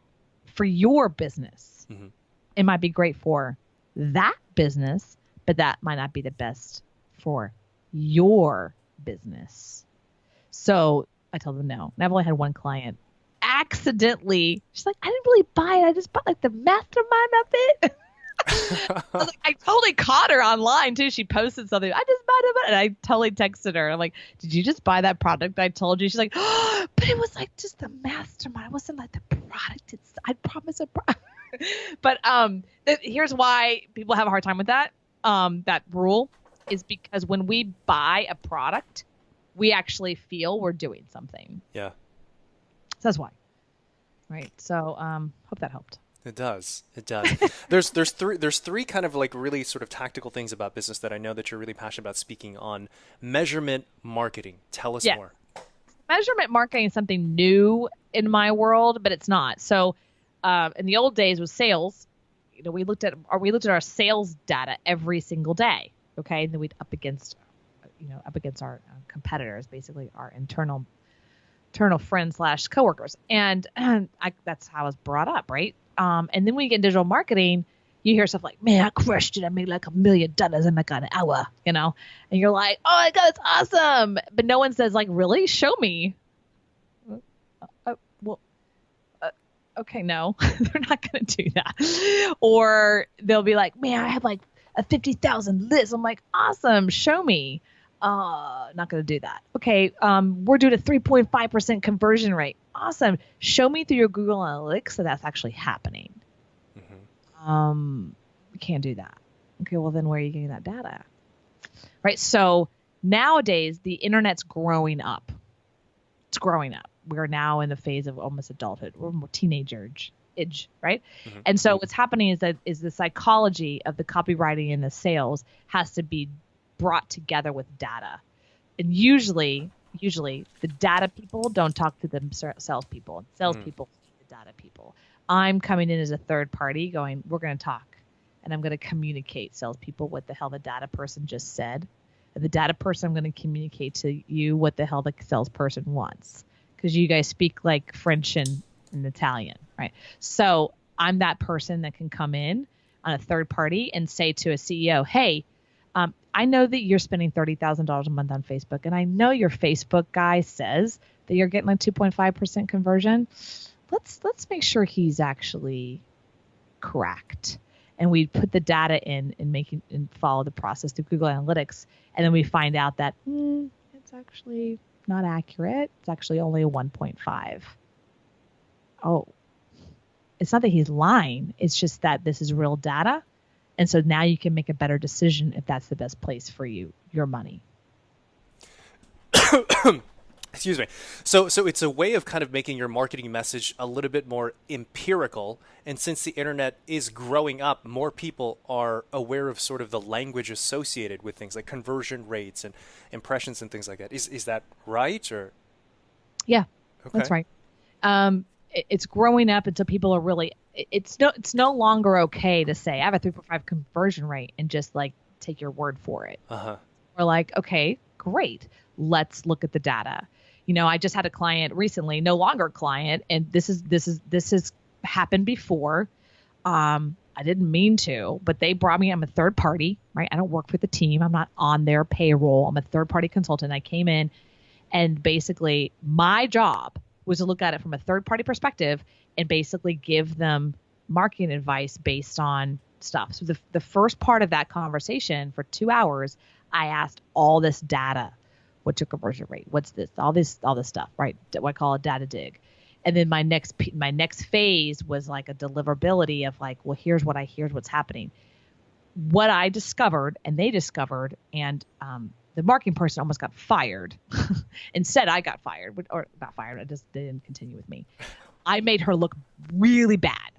for your business. Mm-hmm. It might be great for that business, but that might not be the best for your business. So I told them no. And I've only had one client accidentally, she's like, I didn't really buy it. I just bought like the mastermind of it. I totally caught her online too. She posted something. I just bought it, and I totally texted her. I'm like, "Did you just buy that product I told you?" She's like, "Oh, but it was like just the mastermind. It wasn't like the product. I promise a product." But here's why people have a hard time with that. That rule is because when we buy a product, we actually feel we're doing something. Yeah. So that's why. Right. So hope that helped. It does. It does. There's three kind of like really sort of tactical things about business that I know that you're really passionate about speaking on. Measurement marketing. Tell us more. Measurement marketing is something new in my world, but it's not. So in the old days with sales, we looked at our sales data every single day. Okay. And then we'd up against our competitors, basically our internal friends / coworkers. And that's how I was brought up. Right. And then when you get in digital marketing, you hear stuff like, man, I crushed it. I made like $1 million in like an hour, and you're like, oh my God, it's awesome. But no one says like, really? Show me. Okay, no, they're not going to do that. Or they'll be like, man, I have like a 50,000 list. I'm like, awesome. Show me. Not going to do that. Okay. We're doing a 3.5% conversion rate. Awesome. Show me through your Google Analytics that that's actually happening. We can't do that. Okay. Well, then where are you getting that data? Right. So nowadays the internet's growing up. It's growing up. We're now in the phase of almost adulthood. We're more teenager age, right? And so what's happening is the psychology of the copywriting and the sales has to be brought together with data. And usually the data people don't talk to the salespeople, and salespeople to the data people. I'm coming in as a third party going, we're going to talk, and I'm going to communicate salespeople what the hell the data person just said. And the data person, I'm going to communicate to you what the hell the salesperson wants, because you guys speak like French and Italian, right? So I'm that person that can come in on a third party and say to a CEO, hey, I know that you're spending $30,000 a month on Facebook, and I know your Facebook guy says that you're getting like 2.5% conversion. Let's make sure he's actually correct. And we put the data in and follow the process through Google Analytics, and then we find out that it's actually not accurate. It's actually only a 1.5. Oh, it's not that he's lying. It's just that this is real data. And so now you can make a better decision if that's the best place for your money. Excuse me. So it's a way of kind of making your marketing message a little bit more empirical. And since the internet is growing up, more people are aware of sort of the language associated with things like conversion rates and impressions and things like that. Is that right? Or yeah, okay. That's right. It's growing up until people are really. It's no longer okay to say I have a 3.5 conversion rate and just like take your word for it. We're like, okay, great. Let's look at the data. I just had a client recently, no longer a client, and this has happened before. I didn't mean to, but they brought me. I'm a third party, right? I don't work for the team. I'm not on their payroll. I'm a third party consultant. I came in, and basically my job was to look at it from a third party perspective and basically give them marketing advice based on stuff. So the first part of that conversation for 2 hours, I asked all this data. What's your conversion rate? What's this? All this stuff, right? What I call a data dig. And then my next phase was like a deliverability of like, well, here's what's happening. What I discovered and they discovered, and the marketing person almost got fired. Instead, I got fired, or not fired. They didn't continue with me. I made her look really bad.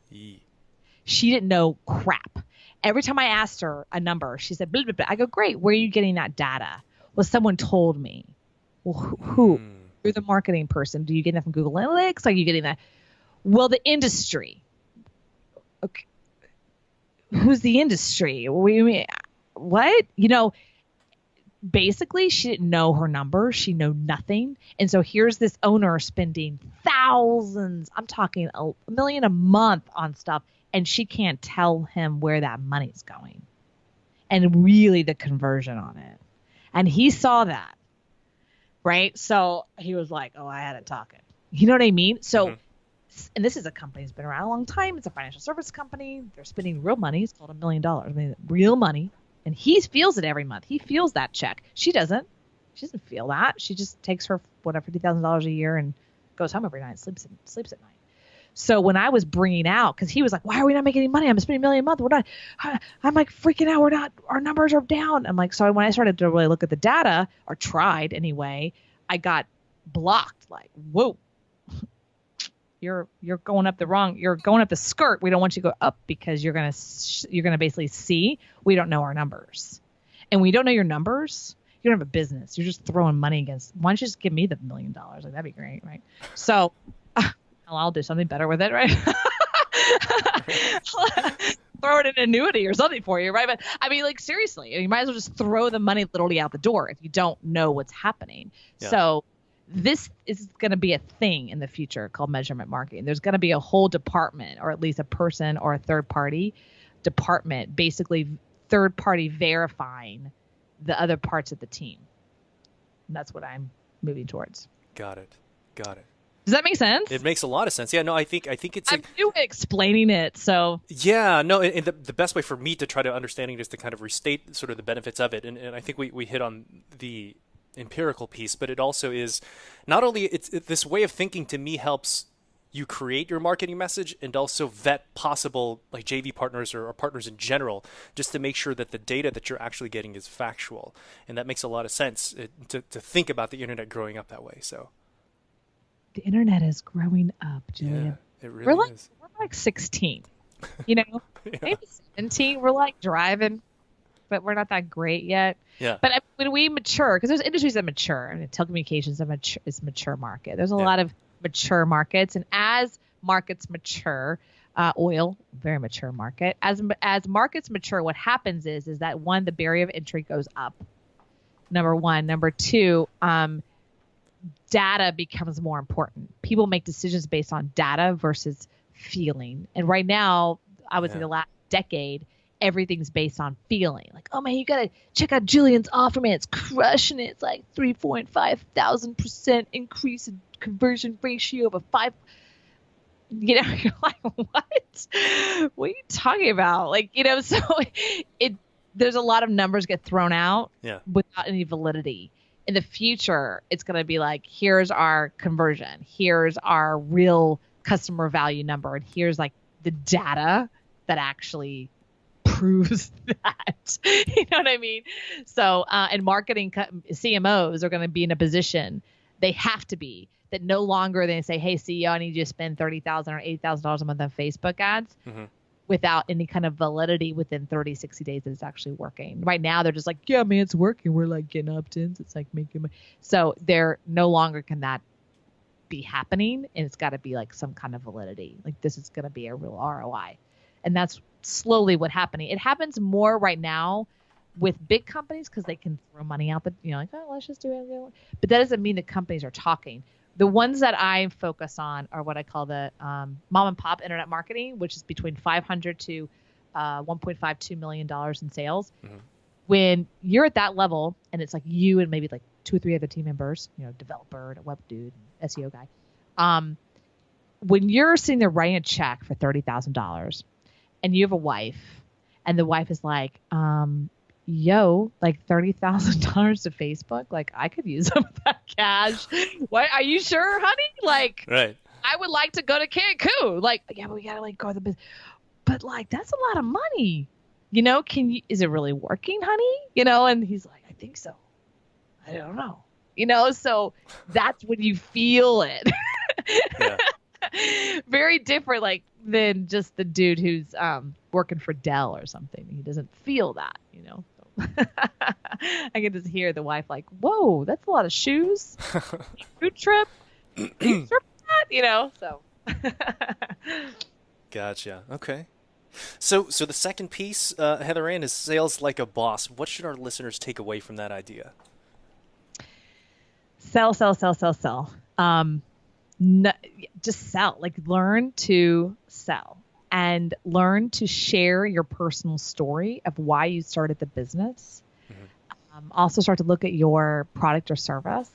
She didn't know crap. Every time I asked her a number, she said, blah, blah, blah. I go, great. Where are you getting that data? Well, someone told me. Well, who? You're the marketing person. Do you get that from Google Analytics? Are you getting that? Well, the industry. Okay. Who's the industry? What? Basically, she didn't know her numbers. She knew nothing. And so here's this owner spending thousands, I'm talking $1 million a month on stuff, and she can't tell him where that money's going and really the conversion on it. And he saw that, right? So he was like, oh, I had it talking. You know what I mean? So and this is a company that's been around a long time. It's a financial service company. They're spending real money. It's called $1 million. I mean, real money. And he feels it every month. He feels that check. She doesn't. She doesn't feel that. She just takes her whatever $50,000 a year and goes home every night, sleeps at night. So when I was bringing out, because he was like, "Why are we not making any money? I'm spending $1 million a month. We're not." I'm like freaking out. We're not. Our numbers are down. I'm like, so when I started to really look at the data, or tried anyway, I got blocked. Like, whoa, you're going up you're going up the skirt. We don't want you to go up because you're gonna basically see we don't know our numbers, and we don't know your numbers. You don't have a business. You're just throwing money against. Why don't you just give me the $1 million? Like, that'd be great, right? So I'll do something better with it, right? Throw it in an annuity or something for you, right? But I mean, like, seriously, you might as well just throw the money literally out the door if you don't know what's happening. Yeah. So this is going to be a thing in the future called measurement marketing. There's going to be a whole department, or at least a person or a third party department, basically third party verifying the other parts of the team. And that's what I'm moving towards. Got it. Does that make sense? It makes a lot of sense. Yeah, no, I think it's. I'm new at explaining it, so. Yeah, no, and the best way for me to try to understand it is to kind of restate sort of the benefits of it, and I think we hit on the empirical piece, but it also is not only this way of thinking to me helps you create your marketing message and also vet possible like JV partners or partners in general, just to make sure that the data that you're actually getting is factual, and that makes a lot of sense to think about the internet growing up that way. So. The internet is growing up, Julian. Yeah, it really is. We're like 16, yeah. Maybe 17. We're like driving, but we're not that great yet. Yeah. But when we mature, because there's industries that mature, and telecommunications is a mature market. There's a lot of mature markets, and as markets mature, oil, very mature market. As markets mature, what happens is that one, the barrier of entry goes up. Number one. Number two, data becomes more important. People make decisions based on data versus feeling. And right now, I would say the last decade, everything's based on feeling. Like, oh man, you gotta check out Julian's offer, man. It's crushing it. It's like 3,500% increase in conversion ratio of a 5. You're like, what? What are you talking about? Like, so there's a lot of numbers get thrown out without any validity. In the future, it's going to be like, here's our conversion, here's our real customer value number, and here's like the data that actually proves that. You know what I mean? So, and marketing CMOs are going to be in a position, they have to be, that no longer they say, hey, CEO, I need you to spend $30,000 or $80,000 a month on Facebook ads. Mm-hmm. Without any kind of validity within 30, 60 days that it's actually working. Right now, they're just like, yeah, man, it's working. We're like getting opt-ins. It's like making money. So they're no longer can that be happening. And it's got to be like some kind of validity. Like this is going to be a real ROI. And that's slowly what's happening. It happens more right now with big companies because they can throw money out, like, oh, let's just do it. But that doesn't mean that companies are talking. The ones that I focus on are what I call the mom and pop internet marketing, which is between $500 to $1.52 million in sales. Mm-hmm. When you're at that level, and it's like you and maybe like 2 or 3 other team members, developer, a web dude, SEO guy. When you're sitting there writing a check for $30,000, and you have a wife, and the wife is like, yo, like $30,000 to Facebook. Like I could use some of that cash. What? Are you sure, honey? Like, right. I would like to go to Cancun. Like, yeah, but we gotta like go to the business. But like, that's a lot of money. Is it really working, honey? And he's like, I think so. I don't know. So that's when you feel it. Very different, like than just the dude who's working for Dell or something. He doesn't feel that, So. I can just hear the wife like, whoa, that's a lot of shoes. Food trip. So. Gotcha. Okay. So the second piece, Heather Ann, is sales like a boss. What should our listeners take away from that idea? Sell. Just sell. Like learn to sell. And learn to share your personal story of why you started the business. Mm-hmm. Also start to look at your product or service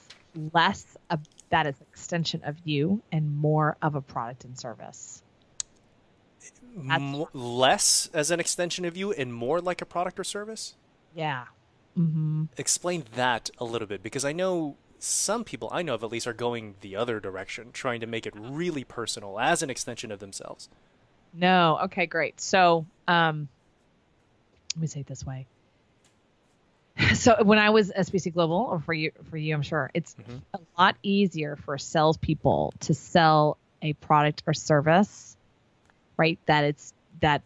less that is an extension of you and more of a product and service. Less as an extension of you and more like a product or service? Yeah. Mm-hmm. Explain that a little bit, because I know some people I know of at least are going the other direction, trying to make it really personal as an extension of themselves. No. Okay, great. So, let me say it this way. So when I was SBC Global, or for you, I'm sure it's a lot easier for salespeople to sell a product or service, right? That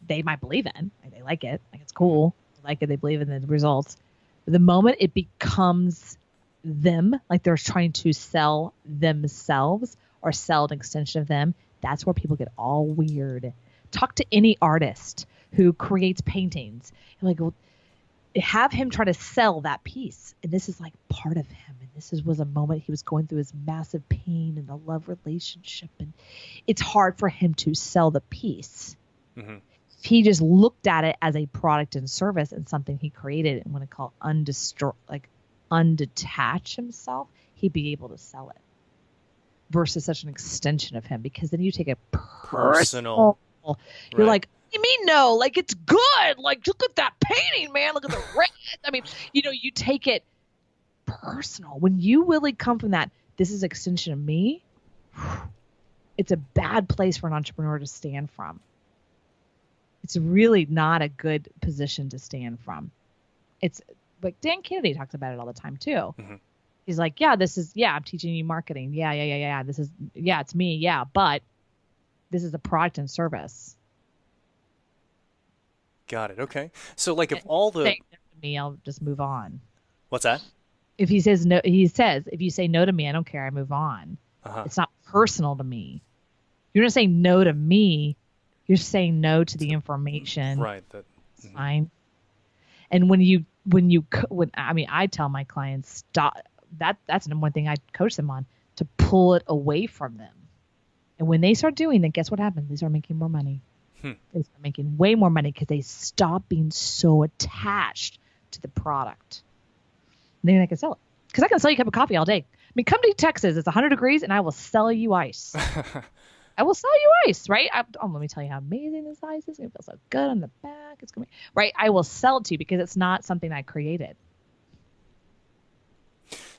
they might believe in, like they like it, like it's cool, they like it, they believe in the results. But the moment it becomes them, like they're trying to sell themselves or sell an extension of them, that's where people get all weird. Talk to any artist who creates paintings. You're like, well, have him try to sell that piece. And this is like part of him. And this was a moment he was going through his massive pain and a love relationship. And it's hard for him to sell the piece. Mm-hmm. If he just looked at it as a product and service and something he created and want to call undetach himself, he'd be able to sell it versus such an extension of him, because then you take a personal. You're right. Like, what do you mean no? Like, it's good. Like, look at that painting, man. Look at the red. I mean, you take it personal. When you really come from that, this is an extension of me, it's a bad place for an entrepreneur to stand from. It's really not a good position to stand from. It's like Dan Kennedy talks about it all the time too. Mm-hmm. He's like, I'm teaching you marketing. Yeah. It's me. Yeah. But this is a product and service. Got it. Okay. So like if all the me, I'll just move on. What's that? If he says no, if you say no to me, I don't care. I move on. It's not personal to me. You're not saying no to me. You're saying no to the information. Right. That's fine. And I tell my clients, stop. That's the one thing I coach them on, to pull it away from them. And when they start doing that, guess what happens? They start making more money. They start making way more money because they stop being so attached to the product. And then I can sell it. Because I can sell you a cup of coffee all day. I mean, come to Texas. It's 100 degrees, and I will sell you ice. I will sell you ice, right? Let me tell you how amazing this ice is. It feels so good on the back. It's going to be, right? I will sell it to you because it's not something I created.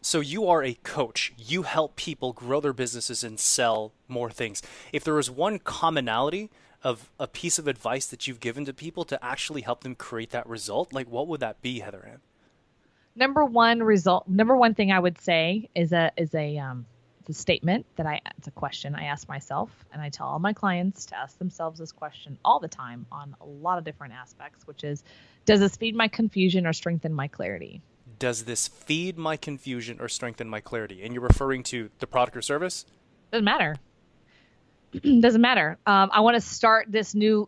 So you are a coach. You help people grow their businesses and sell more things. If there is one commonality of a piece of advice that you've given to people to actually help them create that result, like what would that be, Heather Ann? Number one thing I would say is a statement it's a question I ask myself, and I tell all my clients to ask themselves this question all the time on a lot of different aspects, which is, does this feed my confusion or strengthen my clarity? Does this feed my confusion or strengthen my clarity? And you're referring to the product or service? Doesn't matter. Doesn't matter. I want to start this new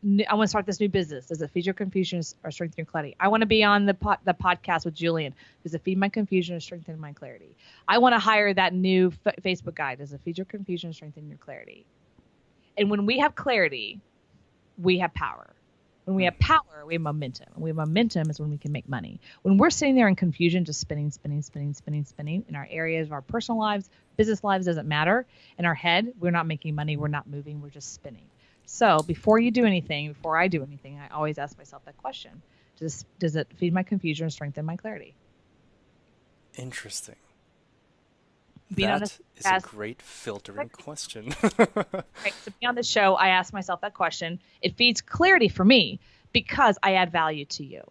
business. Does it feed your confusion or strengthen your clarity? I want to be on the podcast with Julian. Does it feed my confusion or strengthen my clarity? I want to hire that new Facebook guy. Does it feed your confusion or strengthen your clarity? And when we have clarity, we have power. When we have power, we have momentum. And we have momentum is when we can make money. When we're sitting there in confusion, just spinning in our areas of our personal lives, business lives, doesn't matter. In our head, we're not making money. We're not moving. We're just spinning. So before I do anything, I always ask myself that question. Does it feed my confusion or strengthen my clarity? Interesting. That is a great filtering question. Right. So being on the show, I ask myself that question. It feeds clarity for me because I add value to you.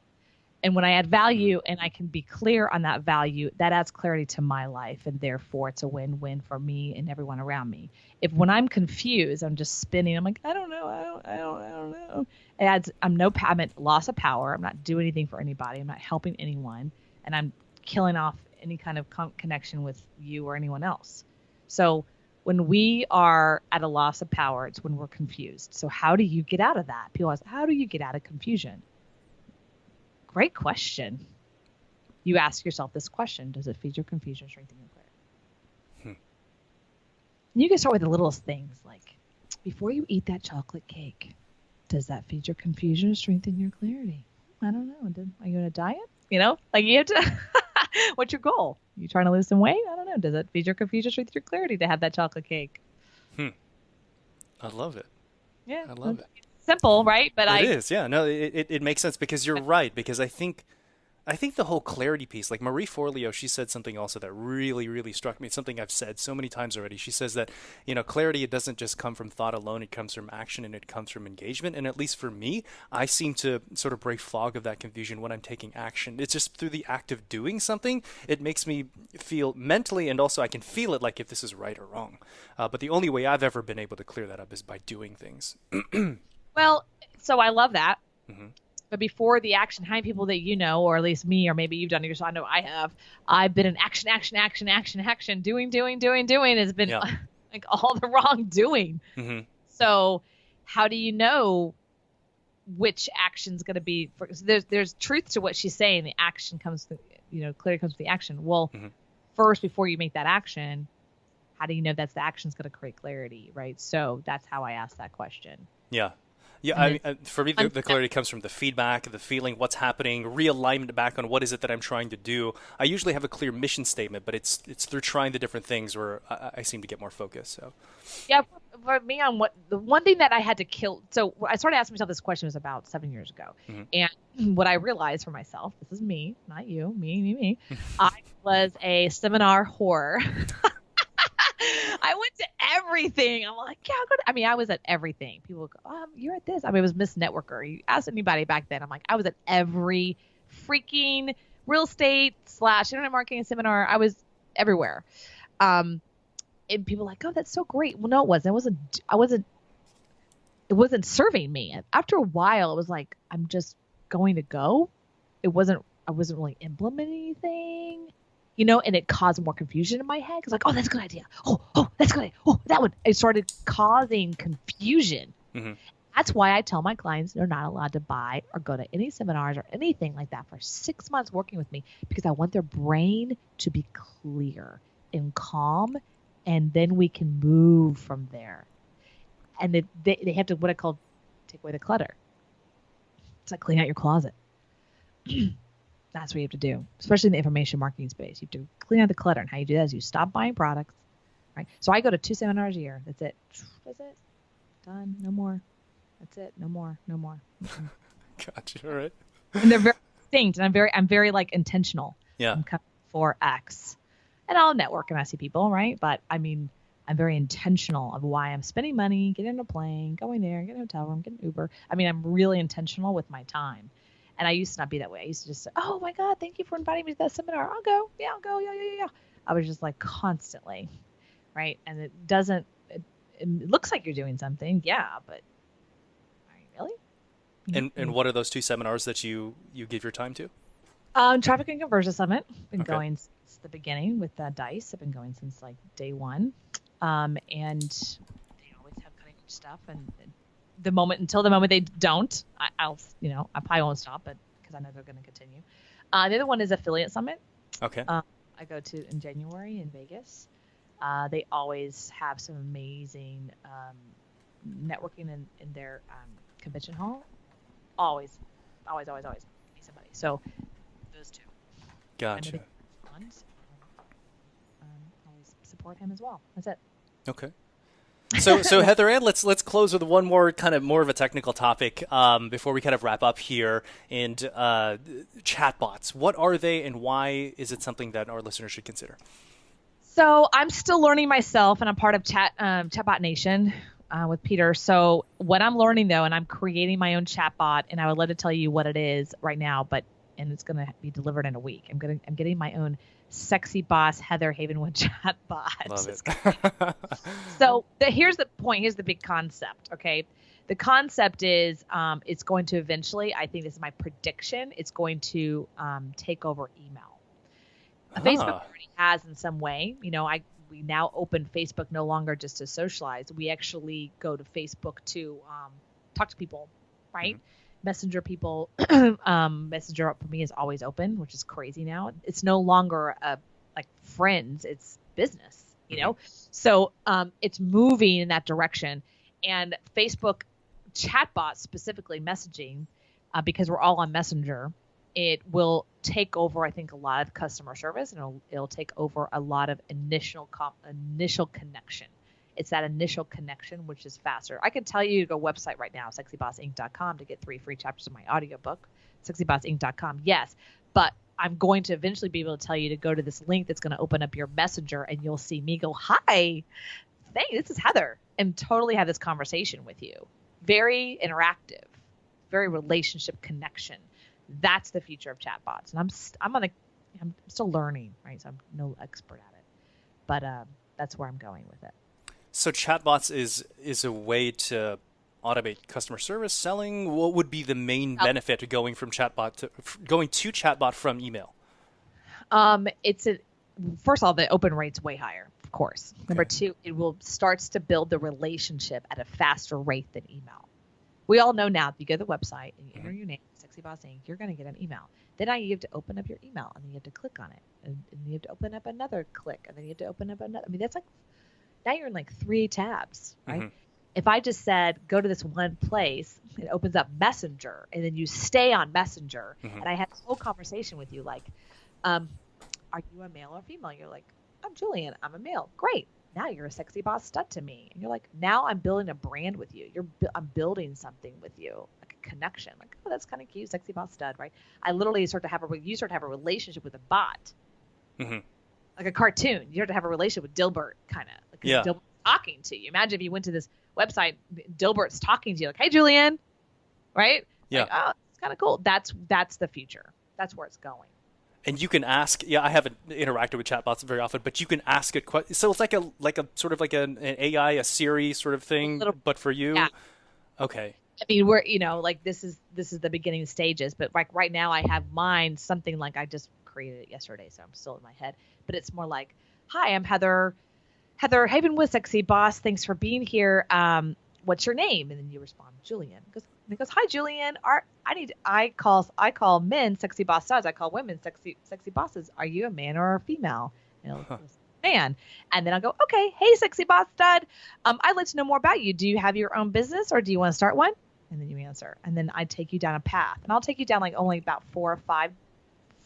And when I add value and I can be clear on that value, that adds clarity to my life. And therefore, it's a win-win for me and everyone around me. If when I'm confused, I'm just spinning. I'm like, I don't know. I don't know. I'm at loss of power. I'm not doing anything for anybody. I'm not helping anyone. And I'm killing off any kind of connection with you or anyone else. So when we are at a loss of power, it's when we're confused. So how do you get out of that? People ask, how do you get out of confusion? Great question. You ask yourself this question. Does it feed your confusion, strengthen your clarity? You can start with the littlest things, like before you eat that chocolate cake, does that feed your confusion or strengthen your clarity? I don't know. Are you on a diet? Like you have to, what's your goal? You trying to lose some weight? I don't know. know, does it feed your confusion, truth, your clarity to have that chocolate cake? I love it. Yeah, I love it. simple, right? But It is, yeah. No, it makes sense because you're right. Because I think the whole clarity piece, like Marie Forleo, she said something also that really, really struck me. It's something I've said so many times already. She says that, clarity, it doesn't just come from thought alone. It comes from action and it comes from engagement. And at least for me, I seem to sort of break fog of that confusion when I'm taking action. It's just through the act of doing something, it makes me feel mentally, and also I can feel it like if this is right or wrong. But the only way I've ever been able to clear that up is by doing things. Well, so I love that. Mm-hmm. But before the action, how many people that or at least me, or maybe you've done it yourself, I know I have, I've been in action, doing, has been like all the wrong doing. Mm-hmm. So how do you know which action's going to be? There's truth to what she's saying. The action comes, clearly comes with the action. Well, first, before you make that action, how do you know that's the action's going to create clarity, right? So that's how I asked that question. Yeah. Yeah, for me, the clarity comes from the feedback, the feeling, what's happening, realignment back on what is it that I'm trying to do. I usually have a clear mission statement, but it's through trying the different things where I seem to get more focused. So, yeah, for me, the one thing that I had to kill. So I started asking myself this question was about 7 years ago, and what I realized for myself, this is me, not you, me. I was a seminar whore. I went to everything. I'm like, yeah, I'll go to, I was at everything. People would go, you're at this. It was Miss Networker. You ask anybody back then. I'm like, I was at every freaking real estate / internet marketing seminar. I was everywhere. And people were like, oh, that's so great. Well, no, it wasn't. It wasn't serving me. After a while, it was like, I'm just going to go. I wasn't really implementing anything. And it caused more confusion in my head. It's like, oh, that's a good idea. Oh, that's a good idea. Oh, that one. It started causing confusion. Mm-hmm. That's why I tell my clients they're not allowed to buy or go to any seminars or anything like that for 6 months working with me, because I want their brain to be clear and calm, and then we can move from there. And they have to, what I call, take away the clutter. It's like clean out your closet. That's what you have to do, especially in the information marketing space. You have to clean out the clutter. And how you do that is you stop buying products, right? So I go to 2 seminars a year. That's it. Done. No more. That's it. No more. Gotcha. All right. And they're very distinct. And I'm very like intentional. Yeah. I'm coming for X. And I'll network and I see people, right? But I'm very intentional of why I'm spending money, getting on a plane, going there, getting a hotel room, getting an Uber. I'm really intentional with my time. And I used to not be that way. I used to just say, oh, my God, thank you for inviting me to that seminar. I'll go. Yeah, I'll go. Yeah. I was just like constantly, right? And it looks like you're doing something. Yeah, but are you really? And what are those 2 seminars that you give your time to? Traffic and Conversion Summit. Been going since the beginning with DICE. I've been going since like day one. And they always have cutting edge stuff. And until the moment they don't, I probably won't stop, but because I know they're going to continue. The other one is Affiliate Summit. Okay. I go to in January in Vegas. They always have some amazing networking in their convention hall. Always meet somebody. So those 2. Gotcha. Always support him as well. That's it. Okay. So Heather Ann, let's close with one more kind of more of a technical topic before we kind of wrap up here. And chatbots, what are they, and why is it something that our listeners should consider? So I'm still learning myself, and I'm part of Chatbot Nation with Peter. So what I'm learning though, and I'm creating my own chatbot, and I would love to tell you what it is right now, and it's going to be delivered in a week. I'm getting my own sexy boss Heather Havenwood chatbot. Love it. So here's the point. Here's the big concept. Okay, the concept is it's going to eventually. I think this is my prediction. It's going to take over email. Facebook already has in some way. We now open Facebook no longer just to socialize. We actually go to Facebook to talk to people, right? Mm-hmm. Messenger people, Messenger for me is always open, which is crazy now. It's no longer like friends, it's business, know? So it's moving in that direction. And Facebook chatbots, specifically messaging, because we're all on Messenger, It will take over, I think, a lot of customer service, and it'll take over a lot of initial connection. It's that initial connection which is faster. I can tell you to go website right now, sexybossinc.com, to get 3 free chapters of my audiobook. Sexybossinc.com, yes. But I'm going to eventually be able to tell you to go to this link that's going to open up your messenger, and you'll see me go, hi, this is Heather, and totally have this conversation with you. Very interactive, very relationship connection. That's the future of chatbots. And I'm still learning, right? So I'm no expert at it, but that's where I'm going with it. So chatbots is a way to automate customer service, selling. What would be the main benefit of going to chatbot from email? First of all, the open rate's way higher, of course. Okay. Number 2, it starts to build the relationship at a faster rate than email. We all know now, if you go to the website and you enter your name, Sexy Boss Inc., you're going to get an email. Then you have to open up your email, and then you have to click on it, and you have to open up another click, and then you have to open up another. I mean, that's like, now you're in like 3 tabs, right? Mm-hmm. If I just said, go to this one place, it opens up Messenger, and then you stay on Messenger, and I had this whole conversation with you, like, are you a male or female? You're like, I'm Julian. I'm a male. Great. Now you're a sexy boss stud to me. And you're like, now I'm building a brand with you. I'm building something with you, like a connection. Like, oh, that's kind of cute, sexy boss stud, right? I literally you start to have a relationship with a bot, like a cartoon. You start to have a relationship with Dilbert, kind of. Like Dilbert's talking to you. Imagine if you went to this website, Dilbert's talking to you, like, hey, Julian, right? Yeah. Like, oh, it's kind of cool. That's the future. That's where it's going. And you can ask, I haven't interacted with chatbots very often, but you can ask it. So it's like a sort of like an AI, a Siri sort of thing, but for you. Yeah. Okay. I mean, we're, like, this is the beginning stages, but like right now I have mine, something like, I just created it yesterday, so I'm still in my head, but it's more like, hi, I'm Heather Havenwood, sexy boss. Thanks for being here. What's your name? And then you respond, Julian. He goes, hi, Julian. I call men sexy boss studs. I call women sexy bosses. Are you a man or a female? And it'll man. And then I'll go, okay, hey, sexy boss stud. I'd like to know more about you. Do you have your own business, or do you want to start one? And then you answer. And then I take you down a path. And I'll take you down like only about 4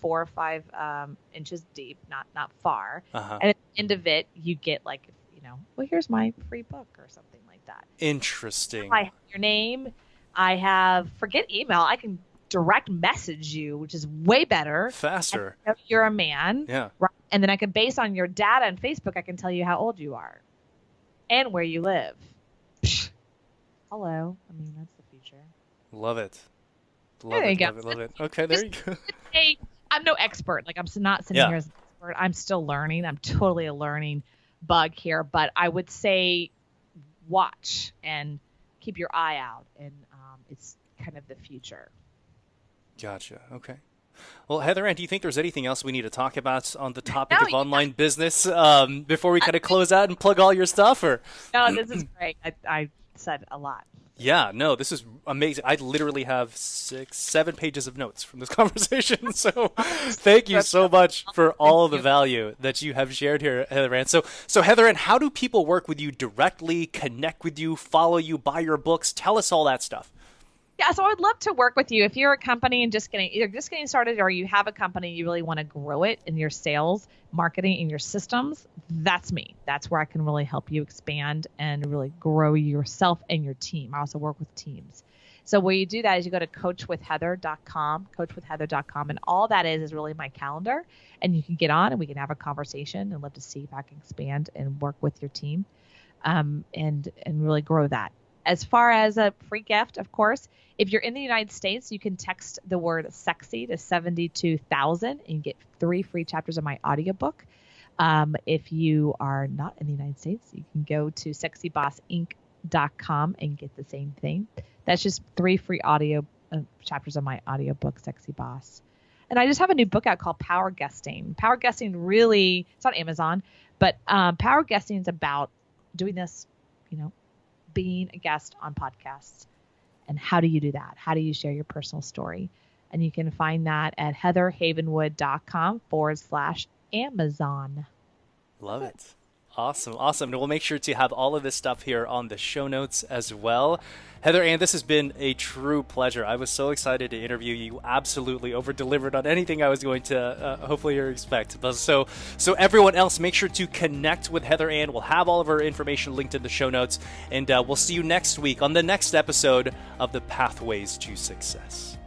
or 5 inches deep, not far. And at the end of it, you get like, well, here's my free book or something like that. Interesting. I have your name. Forget email. I can direct message you, which is way better. Faster. You're a man. Yeah. Right? And then I can, based on your data and Facebook, I can tell you how old you are and where you live. Psh. Hello. I mean, that's the future. Love it. Love it. Okay, there you go. I'm no expert. Like, I'm not sitting here as an expert. I'm still learning. I'm totally a learning bug here. But I would say watch and keep your eye out. And it's kind of the future. Gotcha. Okay. Well, Heather Ann, do you think there's anything else we need to talk about on the topic of online business before we kind of close out and plug all your stuff? Or no, this is great. I said a lot. Yeah, no, this is amazing. I literally have 7 pages of notes from this conversation. So thank you so much for all of the value that you have shared here, Heather Ann. So Heather Ann, how do people work with you directly, connect with you, follow you, buy your books? Tell us all that stuff. Yeah, so I'd love to work with you. If you're a company and either just getting started, or you have a company, you really want to grow it in your sales, marketing, and your systems, that's me. That's where I can really help you expand and really grow yourself and your team. I also work with teams. So where you do that is you go to coachwithheather.com, and all that is really my calendar. And you can get on and we can have a conversation, and love to see if I can expand and work with your team and really grow that. As far as a free gift, of course, if you're in the United States, you can text the word sexy to 72,000 and get 3 free chapters of my audiobook. If you are not in the United States, you can go to sexybossinc.com and get the same thing. That's just 3 free audio chapters of my audiobook, Sexy Boss. And I just have a new book out called Power Guesting. Power Guesting really, it's on Amazon, but Power Guesting is about doing this, being a guest on podcasts. And how do you do that? How do you share your personal story? And you can find that at heatherhavenwood.com/Amazon. Love it. Awesome. And we'll make sure to have all of this stuff here on the show notes as well. Heather Ann, this has been a true pleasure. I was so excited to interview you. You absolutely over-delivered on anything I was going to hopefully expect. So everyone else, make sure to connect with Heather Ann. We'll have all of her information linked in the show notes, and we'll see you next week on the next episode of the Pathways to Success.